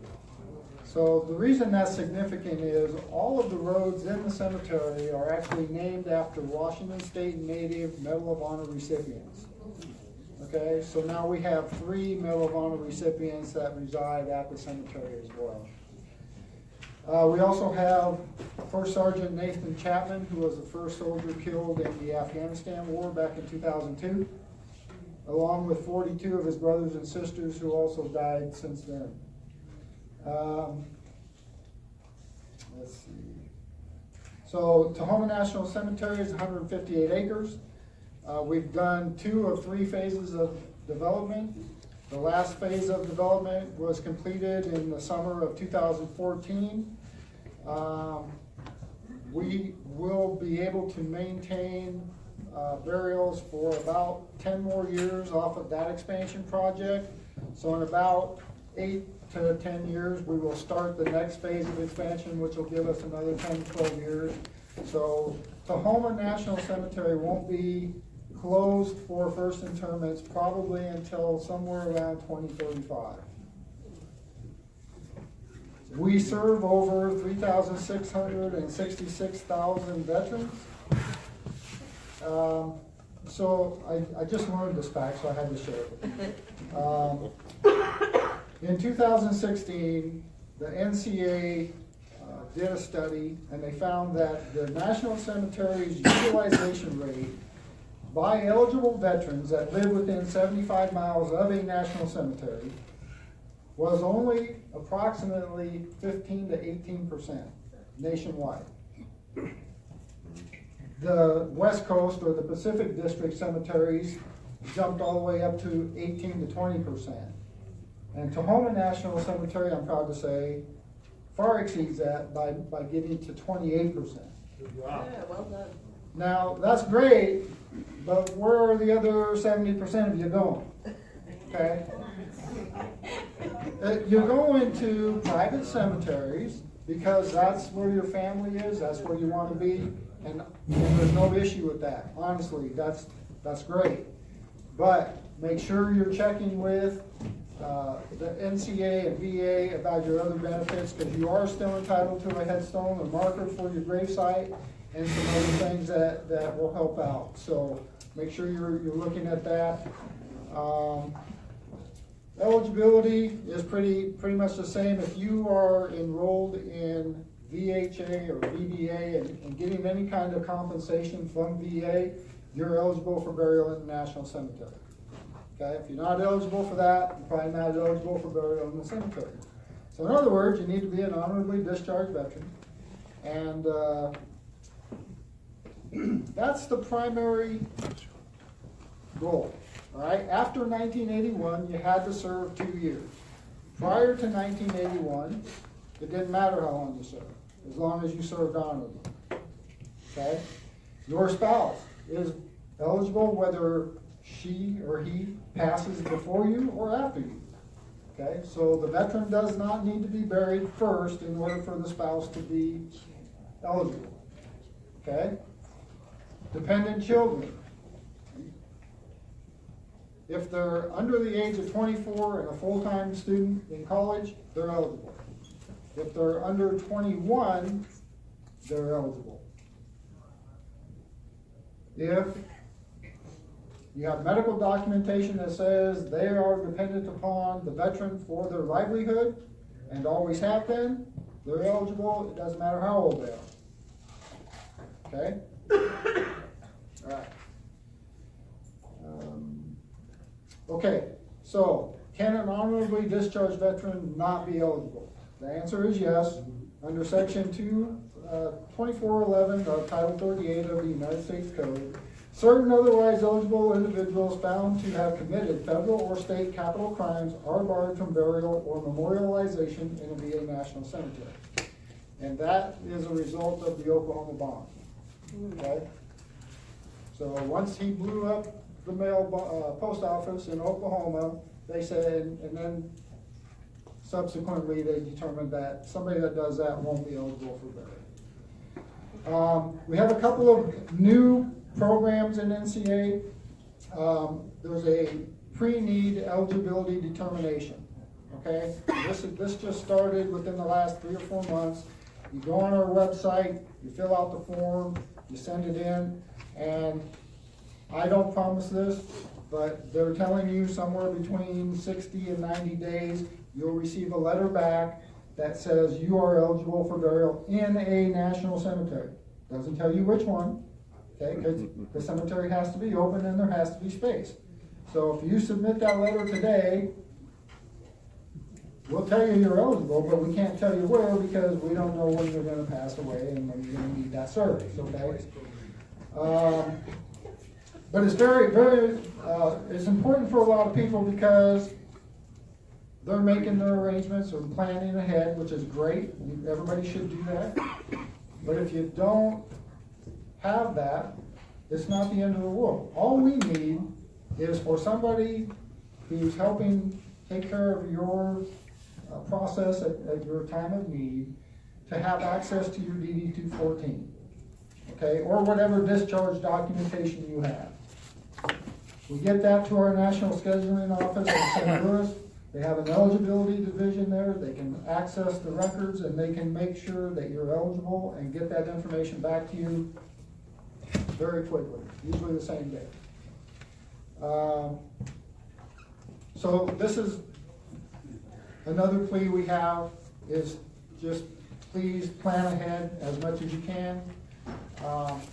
So the reason that's significant is all of the roads in the cemetery are actually named after Washington State Native Medal of Honor recipients. Okay, so now we have 3 Medal of Honor recipients that reside at the cemetery as well. We also have First Sergeant Nathan Chapman, who was the first soldier killed in the Afghanistan War back in 2002, along with 42 of his brothers and sisters who also died since then. Let's see. So Tahoma National Cemetery is 158 acres. We've done 2 of 3 phases of development. The last phase of development was completed in the summer of 2014. We will be able to maintain burials for about 10 more years off of that expansion project. So in about 8 to 10 years, we will start the next phase of expansion, which will give us another 10 to 12 years. So Tahoma National Cemetery won't be closed for first interments probably until somewhere around 2035. We serve over 3,666,000 veterans. So I just learned this fact, so I had to share it with you. In 2016, the NCA did a study, and they found that the National Cemetery's utilization rate by eligible veterans that live within 75 miles of a national cemetery was only approximately 15 to 18% nationwide. the West Coast or the Pacific District cemeteries jumped all the way up to 18 to 20%. And Tahoma National Cemetery, I'm proud to say, far exceeds that by getting to 28%. Yeah, well done. Now, that's great, but where are the other 70% of you going? Okay? You're going to private cemeteries because that's where your family is, that's where you want to be, and there's no issue with that. Honestly, that's great. But make sure you're checking with the NCA and VA about your other benefits, because you are still entitled to a headstone, a marker for your gravesite, and some other things that will help out. So make sure you're looking at that. Eligibility is pretty much the same. If you are enrolled in VHA or VDA and getting any kind of compensation from VA, you're eligible for burial in the National Cemetery. Okay, if you're not eligible for that, you're probably not eligible for burial in the cemetery. So in other words, you need to be an honorably discharged veteran, and that's the primary goal. All right. After 1981, you had to serve 2 years. Prior to 1981, it didn't matter how long you served, as long as you served honorably. Okay. Your spouse is eligible whether she or he passes before you or after you. Okay, so the veteran does not need to be buried first in order for the spouse to be eligible. Okay? Dependent children. If they're under the age of 24 and a full-time student in college, they're eligible. If they're under 21, they're eligible. If you have medical documentation that says they are dependent upon the veteran for their livelihood and always have been, they're eligible. It doesn't matter how old they are. Okay? All right. Okay, so can an honorably discharged veteran not be eligible? The answer is yes. Under Section 2411 of Title 38 of the United States Code, certain otherwise eligible individuals found to have committed federal or state capital crimes are barred from burial or memorialization in a VA National Cemetery. And that is a result of the Oklahoma bomb. Okay? So once he blew up the mail post office in Oklahoma, they said, and then subsequently they determined that somebody that does that won't be eligible for burial. We have a couple of new programs in NCA. There's a pre-need eligibility determination. Okay, this just started within the last 3 or 4 months. You go on our website, you fill out the form, you send it in, and I don't promise this, but they're telling you somewhere between 60 and 90 days, you'll receive a letter back that says you are eligible for burial in a national cemetery. Doesn't tell you which one, okay, because the cemetery has to be open and there has to be space. So if you submit that letter today, we'll tell you you're eligible, but we can't tell you where because we don't know when you're going to pass away and when you're going to need that service, okay? But it's it's important for a lot of people because they're making their arrangements or planning ahead, which is great. Everybody should do that. But if you don't have that, it's not the end of the world. All we need is for somebody who's helping take care of your process at your time of need to have access to your DD 214, okay, or whatever discharge documentation you have. We get that to our national scheduling office in St. Louis. They have an eligibility division there. They can access the records and they can make sure that you're eligible and get that information back to you very quickly, usually the same day. So this is another plea we have is just please plan ahead as much as you can.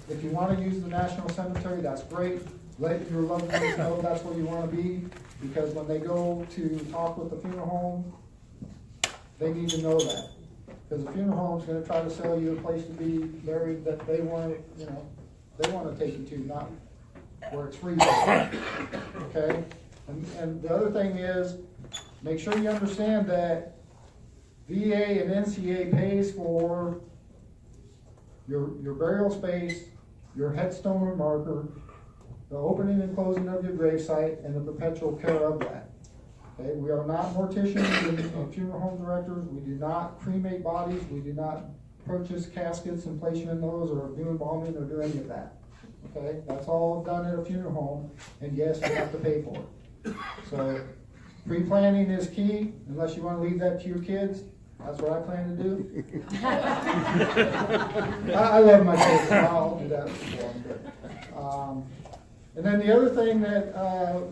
If you want to use the National Cemetery, that's great. Let your loved ones know that's where you want to be, because when they go to talk with the funeral home, they need to know that. Because the funeral home's going to try to sell you a place to be buried that they want, you know, they wanna take you to, not where it's free. Okay? And the other thing is, make sure you understand that VA and NCA pays for your burial space, your headstone or marker, the opening and closing of your gravesite, and the perpetual care of that. Okay, we are not morticians and funeral home directors. We do not cremate bodies. We do not purchase caskets and place you in those, or do embalming, or do any of that. Okay, that's all done at a funeral home, and yes, you have to pay for it. So, pre-planning is key, unless you want to leave that to your kids. That's what I plan to do. I love my kids, I'll do that for them. And then the other thing that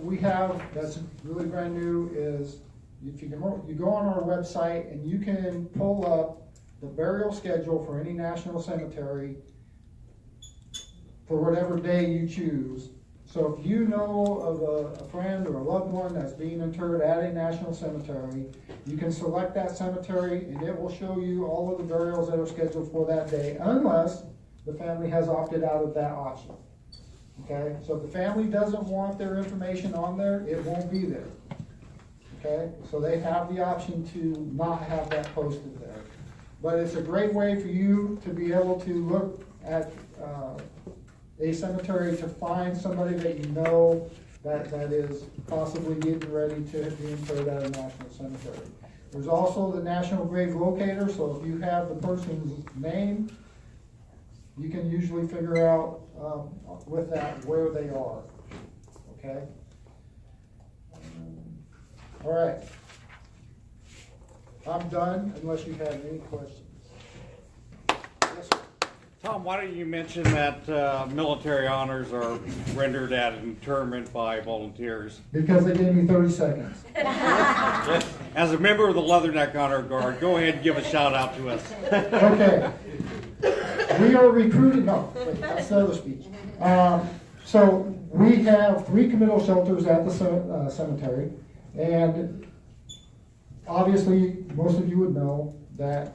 we have that's really brand new is if you go on our website and you can pull up the burial schedule for any national cemetery for whatever day you choose. So if you know of a friend or a loved one that's being interred at a national cemetery, you can select that cemetery and it will show you all of the burials that are scheduled for that day, unless the family has opted out of that option. Okay, so if the family doesn't want their information on there, it won't be there. Okay, so they have the option to not have that posted there. But it's a great way for you to be able to look at a cemetery to find somebody that you know that is possibly getting ready to be interred at a national cemetery. There's also the National Grave Locator, so if you have the person's name, you can usually figure out with that where they are. Okay? All right. I'm done unless you have any questions. Yes, sir. Tom, why don't you mention that military honors are rendered at interment by volunteers? Because they gave me 30 seconds. As a member of the Leatherneck Honor Guard, go ahead and give a shout out to us. Okay. We are recruiting, no, wait, that's the other speech. So we have 3 committal shelters at the cemetery, and obviously most of you would know that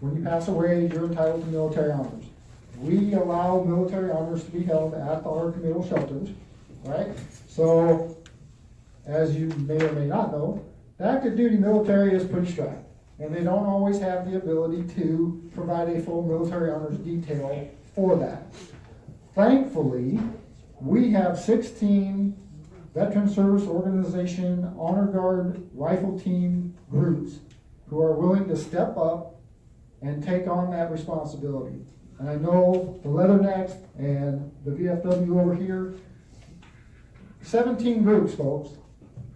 when you pass away, you're entitled to military honors. We allow military honors to be held at our committal shelters, right? So, as you may or may not know, the active duty military is pretty strapped, and they don't always have the ability to provide a full military honors detail for that. Thankfully, we have 16 Veteran Service Organization Honor Guard Rifle Team groups who are willing to step up and take on that responsibility. And I know the Leathernecks and the VFW over here, 17 groups, folks,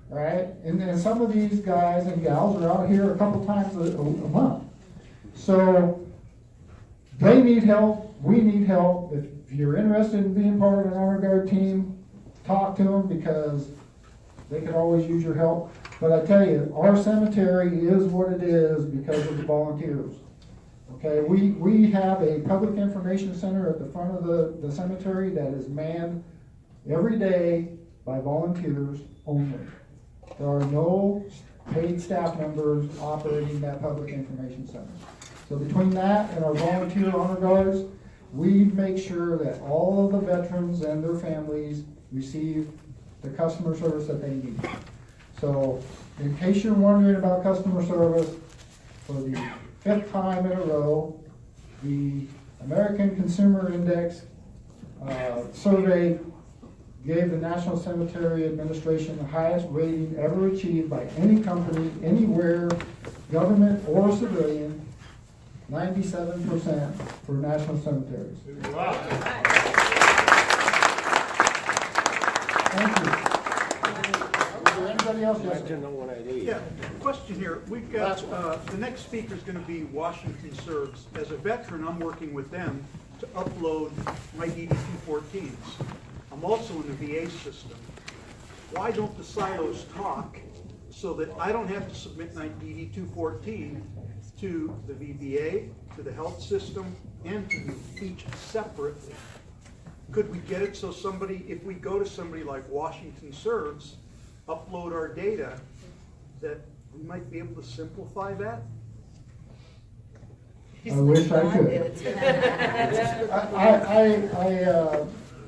right? And then some of these guys and gals are out here a couple times a month. So they need help, we need help. If you're interested in being part of an Honor Guard team, talk to them because they could always use your help. But I tell you, our cemetery is what it is because of the volunteers. Okay, we have a public information center at the front of the cemetery that is manned every day by volunteers only. There are no paid staff members operating that public information center. So between that and our volunteer honor guards, we make sure that all of the veterans and their families receive the customer service that they need. So in case you're wondering about customer service, for the 5th time in a row, the American Consumer Index survey gave the National Cemetery Administration the highest rating ever achieved by any company, anywhere, government or civilian, 97% for national cemeteries. Wow. Thank you. Is there anybody else? Yes, sir. Yeah, question here. We've got, the next speaker is going to be Washington Serves. As a veteran, I'm working with them to upload my DD-214s. I'm also in the VA system. Why don't the silos talk so that I don't have to submit my DD-214 to the VBA, to the health system, and to you each separately? Could we get it so somebody, if we go to somebody like Washington Serves, upload our data, that we might be able to simplify that? I wish I could.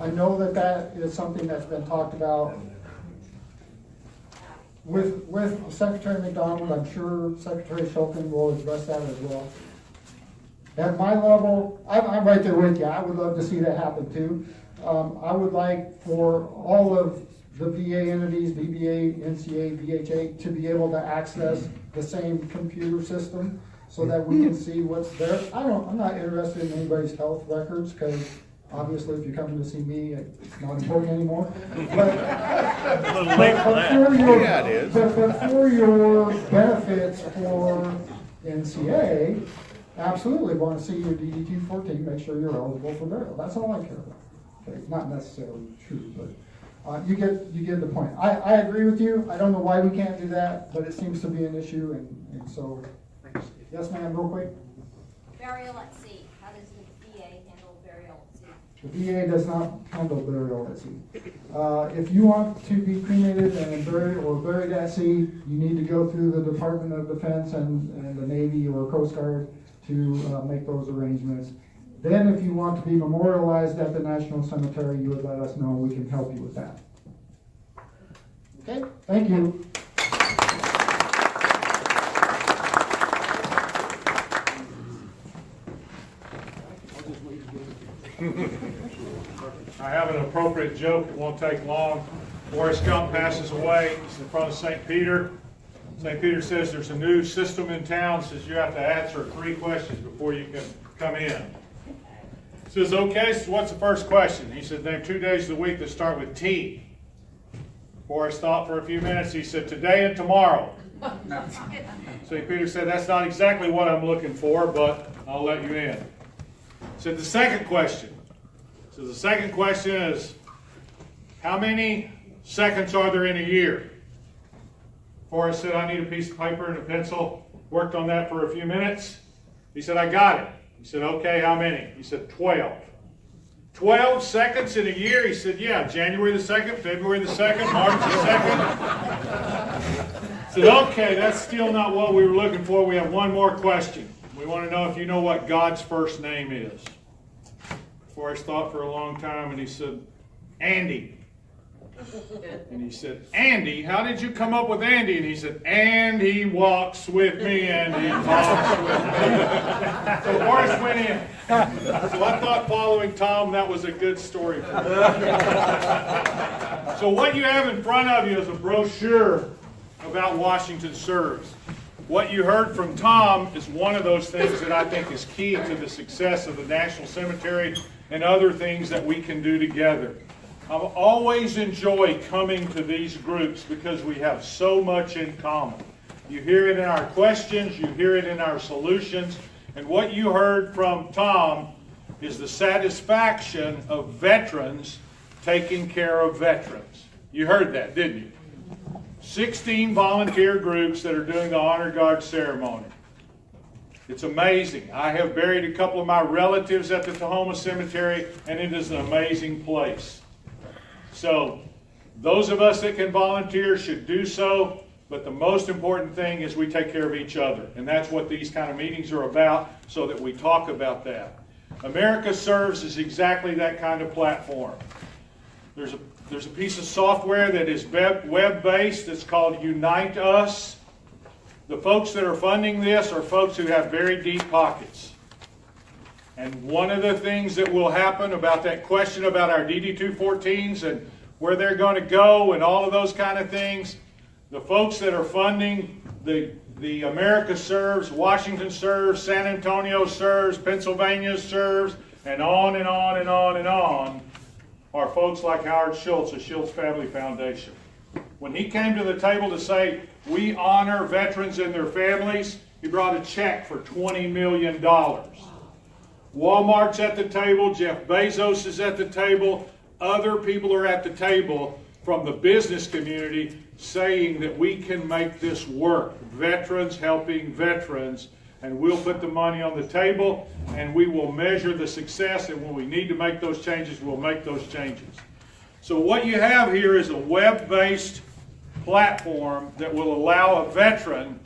I know that is something that's been talked about with Secretary McDonald. I'm sure Secretary Shulkin will address that as well. At my level, I'm right there with you. I would love to see that happen too. I would like for all of the VA entities, VBA, NCA, VHA, to be able to access the same computer system so that we can see what's there. I'm not interested in anybody's health records because obviously if you're coming to see me, it's not important anymore. But for your benefits for NCA, absolutely want to see your DD-214, make sure you're eligible for burial. That's all I care about. Okay, not necessarily true, but you get the point. I agree with you. I don't know why we can't do that, but it seems to be an issue, and so. Yes, ma'am, real quick. Burial at sea. How does the VA handle burial at sea? The VA does not handle burial at sea. If you want to be cremated and buried at sea, you need to go through the Department of Defense and the Navy or Coast Guard to make those arrangements. Then if you want to be memorialized at the National Cemetery, you would let us know. We can help you with that. Okay, thank you. I have an appropriate joke that won't take long. Forrest Gump passes away. He's in front of St. Peter. St. Peter says there's a new system in town. Says you have to answer 3 questions before you can come in. He says, okay, so what's the first question? He said, name 2 days of the week that start with T. Forrest thought for a few minutes. He said, today and tomorrow. St. Peter said, that's not exactly what I'm looking for, but I'll let you in. He said, the second question. So the second question is, how many seconds are there in a year? Forrest said, I need a piece of paper and a pencil. Worked on that for a few minutes. He said, I got it. He said, okay, how many? He said, 12. 12 seconds in a year? He said, yeah, January the 2nd, February the 2nd, March the 2nd. He said, okay, that's still not what we were looking for. We have one more question. We want to know if you know what God's first name is. Forrest thought for a long time, and he said, Andy. And he said, Andy? How did you come up with Andy? And he said, and he walks with me, and he talks with me. So Forrest went in. So I thought following Tom, that was a good story for me. So what you have in front of you is a brochure about Washington Serves. What you heard from Tom is one of those things that I think is key to the success of the National Cemetery and other things that we can do together. I always enjoy coming to these groups because we have so much in common. You hear it in our questions, you hear it in our solutions, and what you heard from Tom is the satisfaction of veterans taking care of veterans. You heard that, didn't you? 16 volunteer groups that are doing the honor guard ceremony. It's amazing. I have buried a couple of my relatives at the Tahoma Cemetery, and it is an amazing place. So those of us that can volunteer should do so, but the most important thing is we take care of each other, and that's what these kind of meetings are about, so that we talk about that. America Serves is exactly that kind of platform. There's a piece of software that is web-based. It's called Unite Us. The folks that are funding this are folks who have very deep pockets. And one of the things that will happen about that question about our DD-214s and where they're going to go and all of those kind of things, the folks that are funding the America Serves, Washington Serves, San Antonio Serves, Pennsylvania Serves, and on and on and on and on, are folks like Howard Schultz of Schultz Family Foundation. When he came to the table to say, we honor veterans and their families, he brought a check for $20 million. Walmart's at the table, Jeff Bezos is at the table, other people are at the table from the business community saying that we can make this work. Veterans helping veterans, and we'll put the money on the table and we will measure the success, and when we need to make those changes, we'll make those changes. So what you have here is a web-based platform that will allow a veteran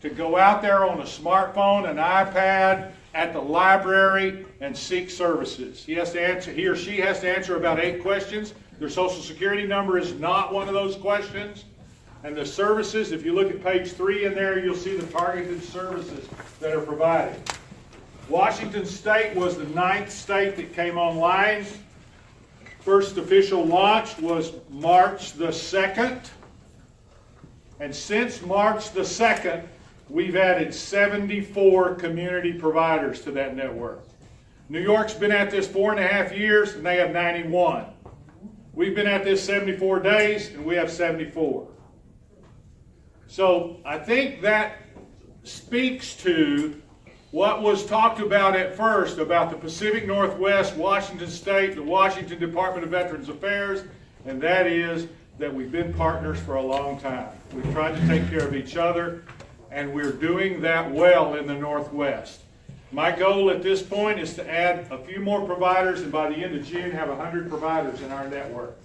to go out there on a smartphone, an iPad, at the library and seek services. He or she has to answer about 8 questions. Their social security number is not one of those questions. And the services, if you look at page 3 in there, you'll see the targeted services that are provided. Washington State was the 9th state that came online. First official launch was March the 2nd. And since March the 2nd, we've added 74 community providers to that network. New York's been at this 4.5 years, and they have 91. We've been at this 74 days, and we have 74. So I think that speaks to what was talked about at first about the Pacific Northwest, Washington State, the Washington Department of Veterans Affairs, and that is that we've been partners for a long time. We've tried to take care of each other, and we're doing that well in the Northwest. My goal at this point is to add a few more providers, and by the end of June have 100 providers in our network.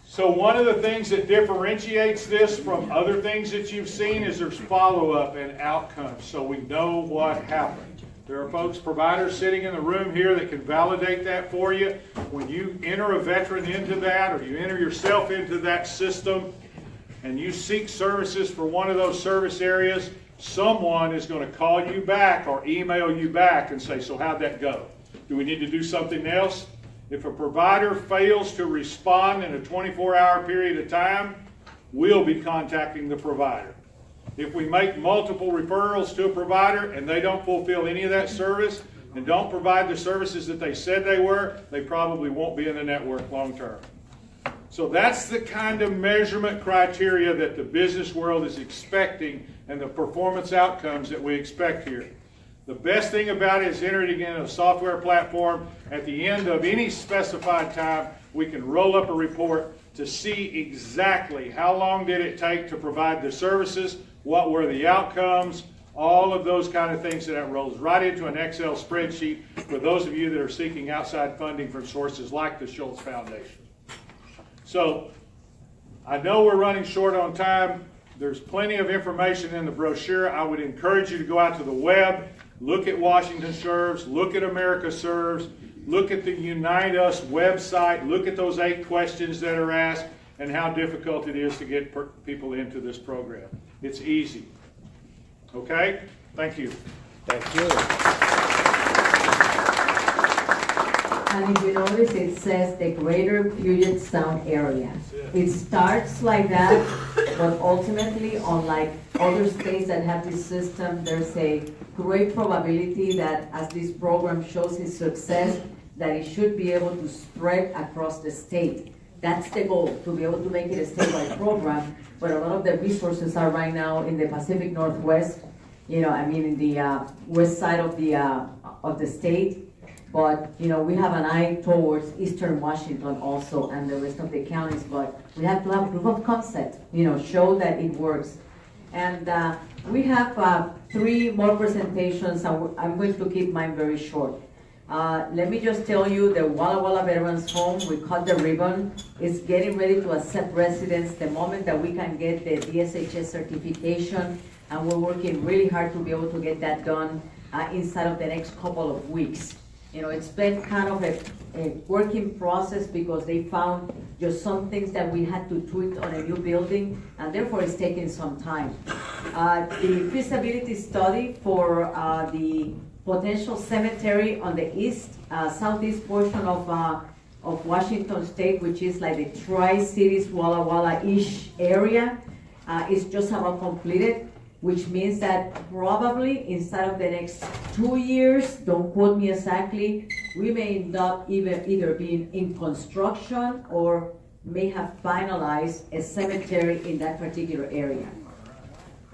So one of the things that differentiates this from other things that you've seen is there's follow-up and outcomes, so we know what happened. There are folks, providers sitting in the room here that can validate that for you. When you enter a veteran into that, or you enter yourself into that system, and you seek services for one of those service areas, someone is going to call you back or email you back and say, so how'd that go? Do we need to do something else? If a provider fails to respond in a 24-hour period of time, we'll be contacting the provider. If we make multiple referrals to a provider and they don't fulfill any of that service and don't provide the services that they said they were, they probably won't be in the network long term. So that's the kind of measurement criteria that the business world is expecting and the performance outcomes that we expect here. The best thing about it is entering in a software platform. At the end of any specified time, we can roll up a report to see exactly how long did it take to provide the services, what were the outcomes, all of those kind of things that rolls right into an Excel spreadsheet for those of you that are seeking outside funding from sources like the Schultz Foundation. So I know we're running short on time. There's plenty of information in the brochure. I would encourage you to go out to the web, look at Washington Serves, look at America Serves, look at the Unite Us website, look at those 8 questions that are asked and how difficult it is to get people into this program. It's easy. Okay? Thank you. Thank you. And if you notice, it says the Greater Puget Sound area. It starts like that, but ultimately, unlike other states that have this system, there's a great probability that as this program shows its success, that it should be able to spread across the state. That's the goal, to be able to make it a statewide program, but a lot of the resources are right now in the Pacific Northwest, in the west side of the state. But, we have an eye towards Eastern Washington also and the rest of the counties, but we have to have proof of concept, show that it works. And we have 3 more presentations, and I'm going to keep mine very short. Let me just tell you, the Walla Walla Veterans Home, we cut the ribbon, is getting ready to accept residents the moment that we can get the DSHS certification, and we're working really hard to be able to get that done inside of the next couple of weeks. It's been kind of a working process because they found just some things that we had to tweak on a new building, and therefore it's taking some time. The feasibility study for the potential cemetery on the southeast portion of Washington State, which is like the Tri-Cities, Walla Walla-ish area, is just about completed, which means that probably inside of the next 2 years, don't quote me exactly, we may end up either being in construction or may have finalized a cemetery in that particular area.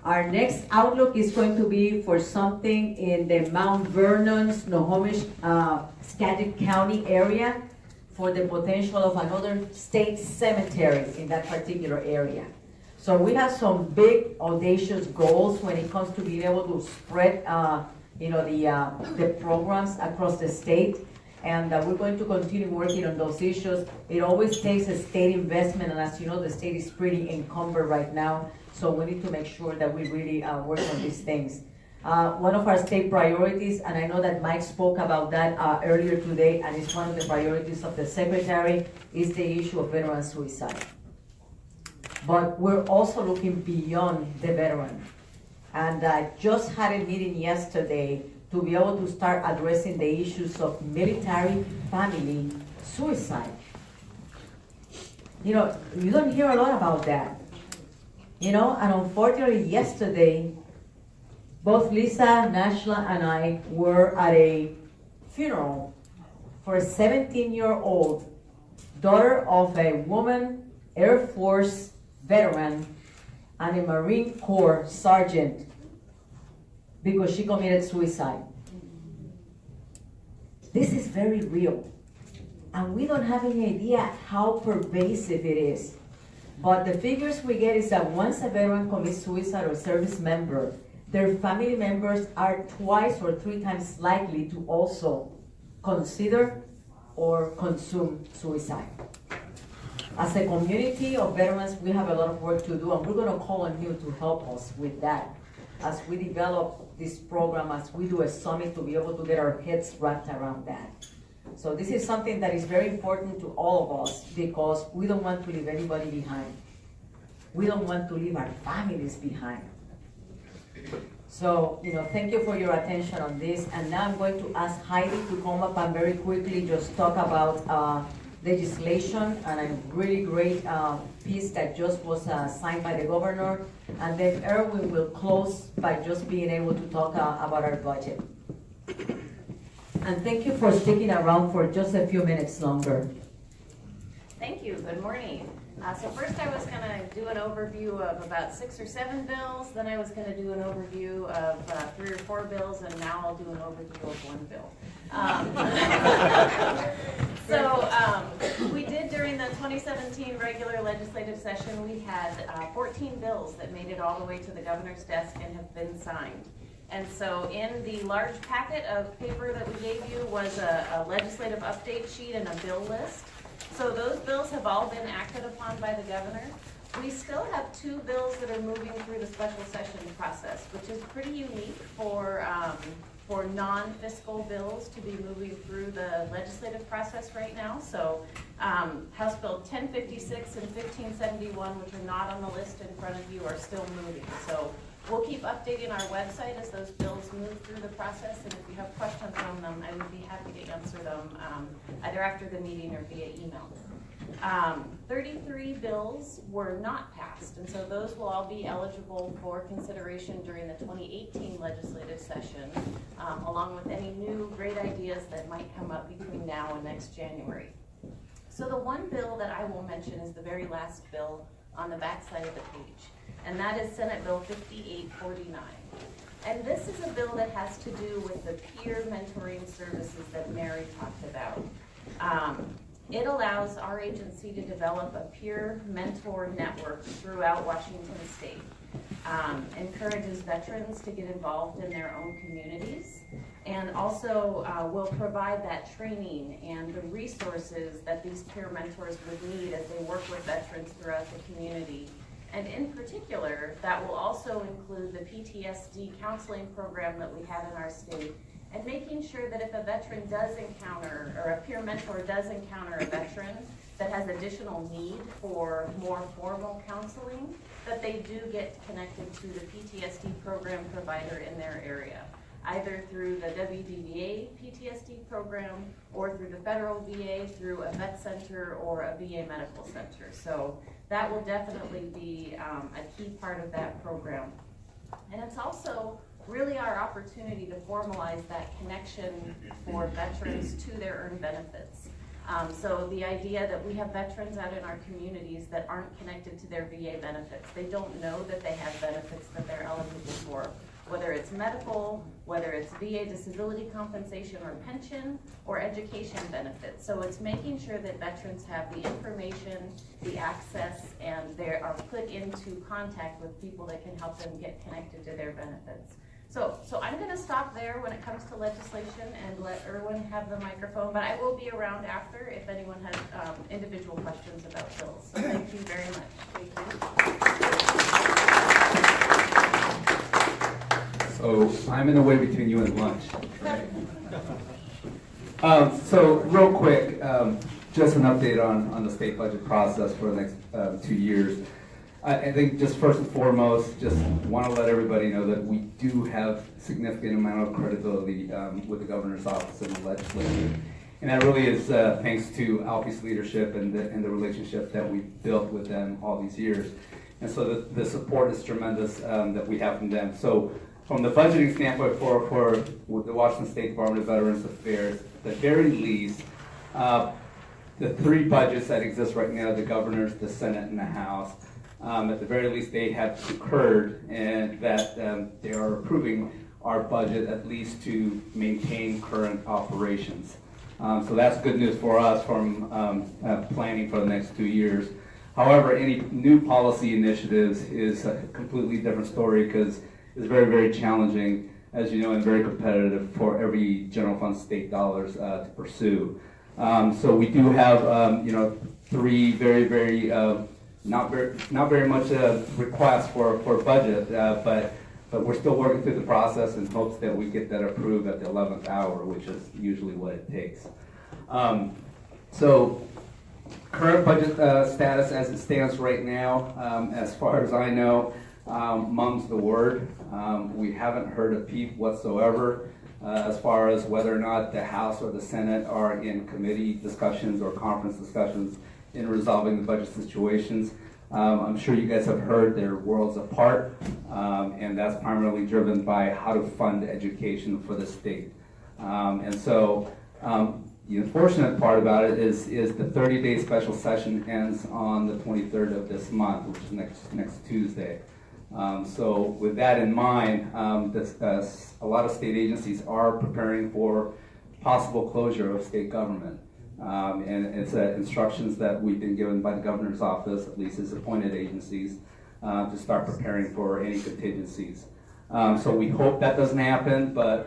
Our next outlook is going to be for something in the Mount Vernon, Snohomish, Skagit County area for the potential of another state cemetery in that particular area. So we have some big audacious goals when it comes to being able to spread the programs across the state. And we're going to continue working on those issues. It always takes a state investment, and as you know, the state is pretty encumbered right now. So we need to make sure that we really work on these things. One of our state priorities, and I know that Mike spoke about that earlier today, and it's one of the priorities of the secretary, is the issue of veteran suicide. But we're also looking beyond the veteran. And I just had a meeting yesterday to be able to start addressing the issues of military family suicide. You know, you don't hear a lot about that. You know, and unfortunately yesterday, both Lisa, Nashla, and I were at a funeral for a 17-year-old daughter of a woman Air Force veteran and a Marine Corps sergeant because she committed suicide. This is very real. And we don't have any idea how pervasive it is. But the figures we get is that once a veteran commits suicide or service member, their family members are twice or 3 times likely to also consider or consume suicide. As a community of veterans, we have a lot of work to do, and we're going to call on you to help us with that as we develop this program, as we do a summit to be able to get our heads wrapped around that. So this is something that is very important to all of us because we don't want to leave anybody behind. We don't want to leave our families behind. So, you know, thank you for your attention on this. And now I'm going to ask Heidi to come up and very quickly just talk about legislation and a really great piece that just was signed by the governor. And then Erwin will close by just being able to talk about our budget. And thank you for sticking around for just a few minutes longer. Thank you. Good morning. So first I was going to do an overview of about 6 or 7 bills, then I was going to do an overview of 3 or 4 bills, and now I'll do an overview of 1 bill. We did during the 2017 regular legislative session, we had 14 bills that made it all the way to the governor's desk and have been signed. And so in the large packet of paper that we gave you was a legislative update sheet and a bill list. So those bills have all been acted upon by the governor. We still have 2 bills that are moving through the special session process, which is pretty unique for non-fiscal bills to be moving through the legislative process right now. So House Bill 1056 and 1571, which are not on the list in front of you, are still moving. So we'll keep updating our website as those bills move through the process, and if you have questions on them, I would be happy to answer them either after the meeting or via email. 33 bills were not passed, and so those will all be eligible for consideration during the 2018 legislative session, along with any new great ideas that might come up between now and next January. So the one bill that I will mention is the very last bill on the back side of the page, and that is Senate Bill 5849. And this is a bill that has to do with the peer mentoring services that Mary talked about. It allows our agency to develop a peer mentor network throughout Washington State. Encourages veterans to get involved in their own communities, and also will provide that training and the resources that these peer mentors would need as they work with veterans throughout the community. And in particular, that will also include the PTSD counseling program that we have in our state, and making sure that if a veteran does encounter, or a peer mentor does encounter a veteran that has additional need for more formal counseling, that they do get connected to the PTSD program provider in their area, either through the WDVA PTSD program or through the federal VA through a vet center or a VA medical center. So that will definitely be a key part of that program. And it's also really our opportunity to formalize that connection for veterans to their earned benefits. So the idea that we have veterans out in our communities that aren't connected to their VA benefits. They don't know that they have benefits that they're eligible for, whether it's medical, whether it's VA disability compensation or pension, or education benefits. So it's making sure that veterans have the information, the access, and they are put into contact with people that can help them get connected to their benefits. So I'm going to stop there when it comes to legislation and let Erwin have the microphone, but I will be around after if anyone has individual questions about bills. So thank you very much. Thank you. So I'm in the way between you and lunch. Right? So real quick, just an update on the state budget process for the next 2 years. I think just first and foremost, just want to let everybody know that we do have significant amount of credibility with the governor's office and the legislature. And that really is thanks to Alfie's leadership and the relationship that we've built with them all these years. And so the support is tremendous that we have from them. So from the budgeting standpoint for the Washington State Department of Veterans Affairs, at the very least, the 3 budgets that exist right now, the governor's, the Senate, and the House, at the very least they have concurred and that they are approving our budget at least to maintain current operations. So that's good news for us from planning for the next 2 years. However, any new policy initiatives is a completely different story because it's very, very challenging, as you know, and very competitive for every general fund state dollars to pursue. So we do have, 3 very, very, not very much requests for budget, but we're still working through the process in hopes that we get that approved at the 11th hour, which is usually what it takes. So current budget status as it stands right now, as far as I know, mum's the word. We haven't heard a peep whatsoever as far as whether or not the House or the Senate are in committee discussions or conference discussions in resolving the budget situations. I'm sure you guys have heard they're worlds apart, and that's primarily driven by how to fund education for the state. And so the unfortunate part about it is the 30-day special session ends on the 23rd of this month, which is next Tuesday. So with that in mind, a lot of state agencies are preparing for possible closure of state government. And it's instructions that we've been given by the governor's office, at least his appointed agencies, to start preparing for any contingencies. So we hope that doesn't happen, but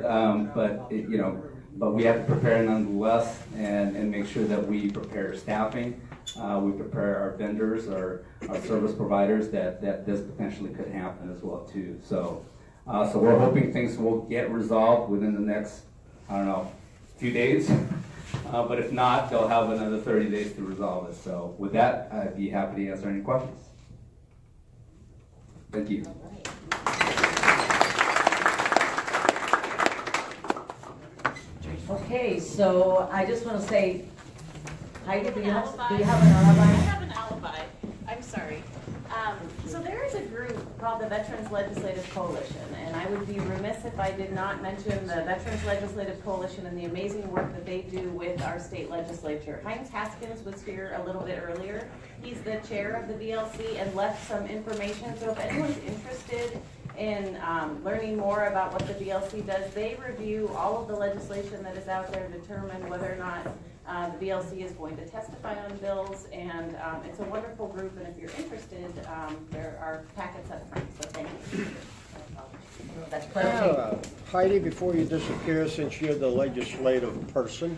we have to prepare nonetheless and make sure that we prepare staffing, we prepare our vendors, our service providers that this potentially could happen as well too. So we're hoping things will get resolved within the next, few days. But if not, they'll have another 30 days to resolve it. So with that, I'd be happy to answer any questions. Thank you. Okay, so I just want to say, Heidi, do you have an alibi? I have an alibi. I'm sorry. So there is a group called the Veterans Legislative Coalition, and I would be remiss if I did not mention the Veterans Legislative Coalition and the amazing work that they do with our state legislature. Heinz Haskins was here a little bit earlier. He's the chair of the VLC and left some information, so if anyone's interested in learning more about what the VLC does, they review all of the legislation that is out there to determine whether or not the VLC is going to testify on bills, and it's a wonderful group, and if you're interested, there are packets up front, so thank you. That's perfect. Heidi, before you disappear, since you're the legislative person,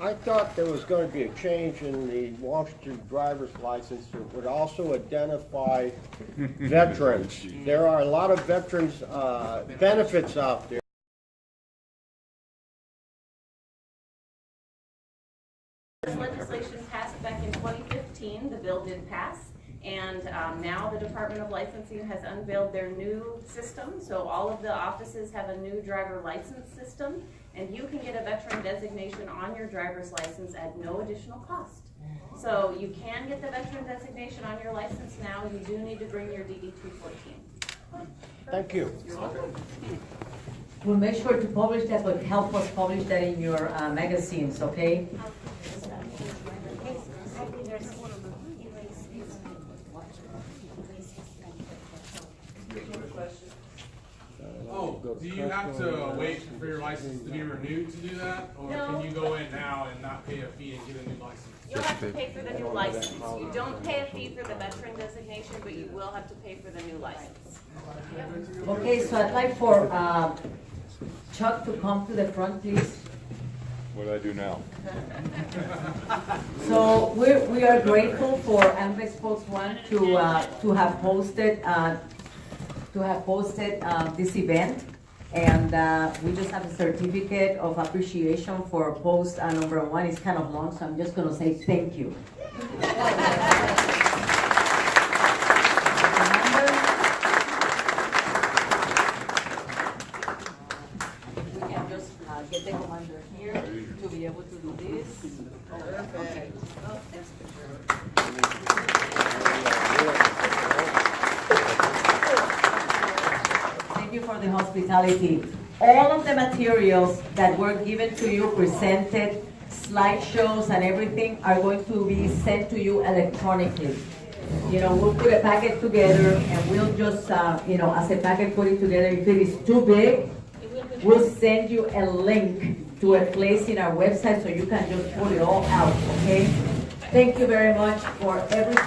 I thought there was going to be a change in the Washington driver's license that would also identify veterans. There are a lot of veterans benefits out there. This legislation passed back in 2015. The bill did pass, and now the Department of Licensing has unveiled their new system. So all of the offices have a new driver license system, and you can get a veteran designation on your driver's license at no additional cost. So you can get the veteran designation on your license now. You do need to bring your DD-214. Thank you. You're welcome. We'll make sure to publish that, but help us publish that in your magazines, okay? Oh, do you have to wait for your license to be renewed to do that? Or No. can you go in now and not pay a fee and get a new license? You'll have to pay for the new license. You don't pay a fee for the veteran designation, but you will have to pay for the new license. Okay, so I'd like for Chuck to come to the front, please. What do I do now? So we are grateful for AMVEX Post 1 to have hosted to have posted this event. And we just have a certificate of appreciation for post number 1. It's kind of long, so I'm just going to say thank you. We can just get the commander here to be able to do this. Okay. Thank you for the hospitality. All of the materials that were given to you, presented, slideshows and everything are going to be sent to you electronically. You know, we'll put a packet together and we'll just, you know, as a packet put it together. If it is too big, we'll send you a link to a place in our website so you can just pull it all out, okay? Thank you very much for everything.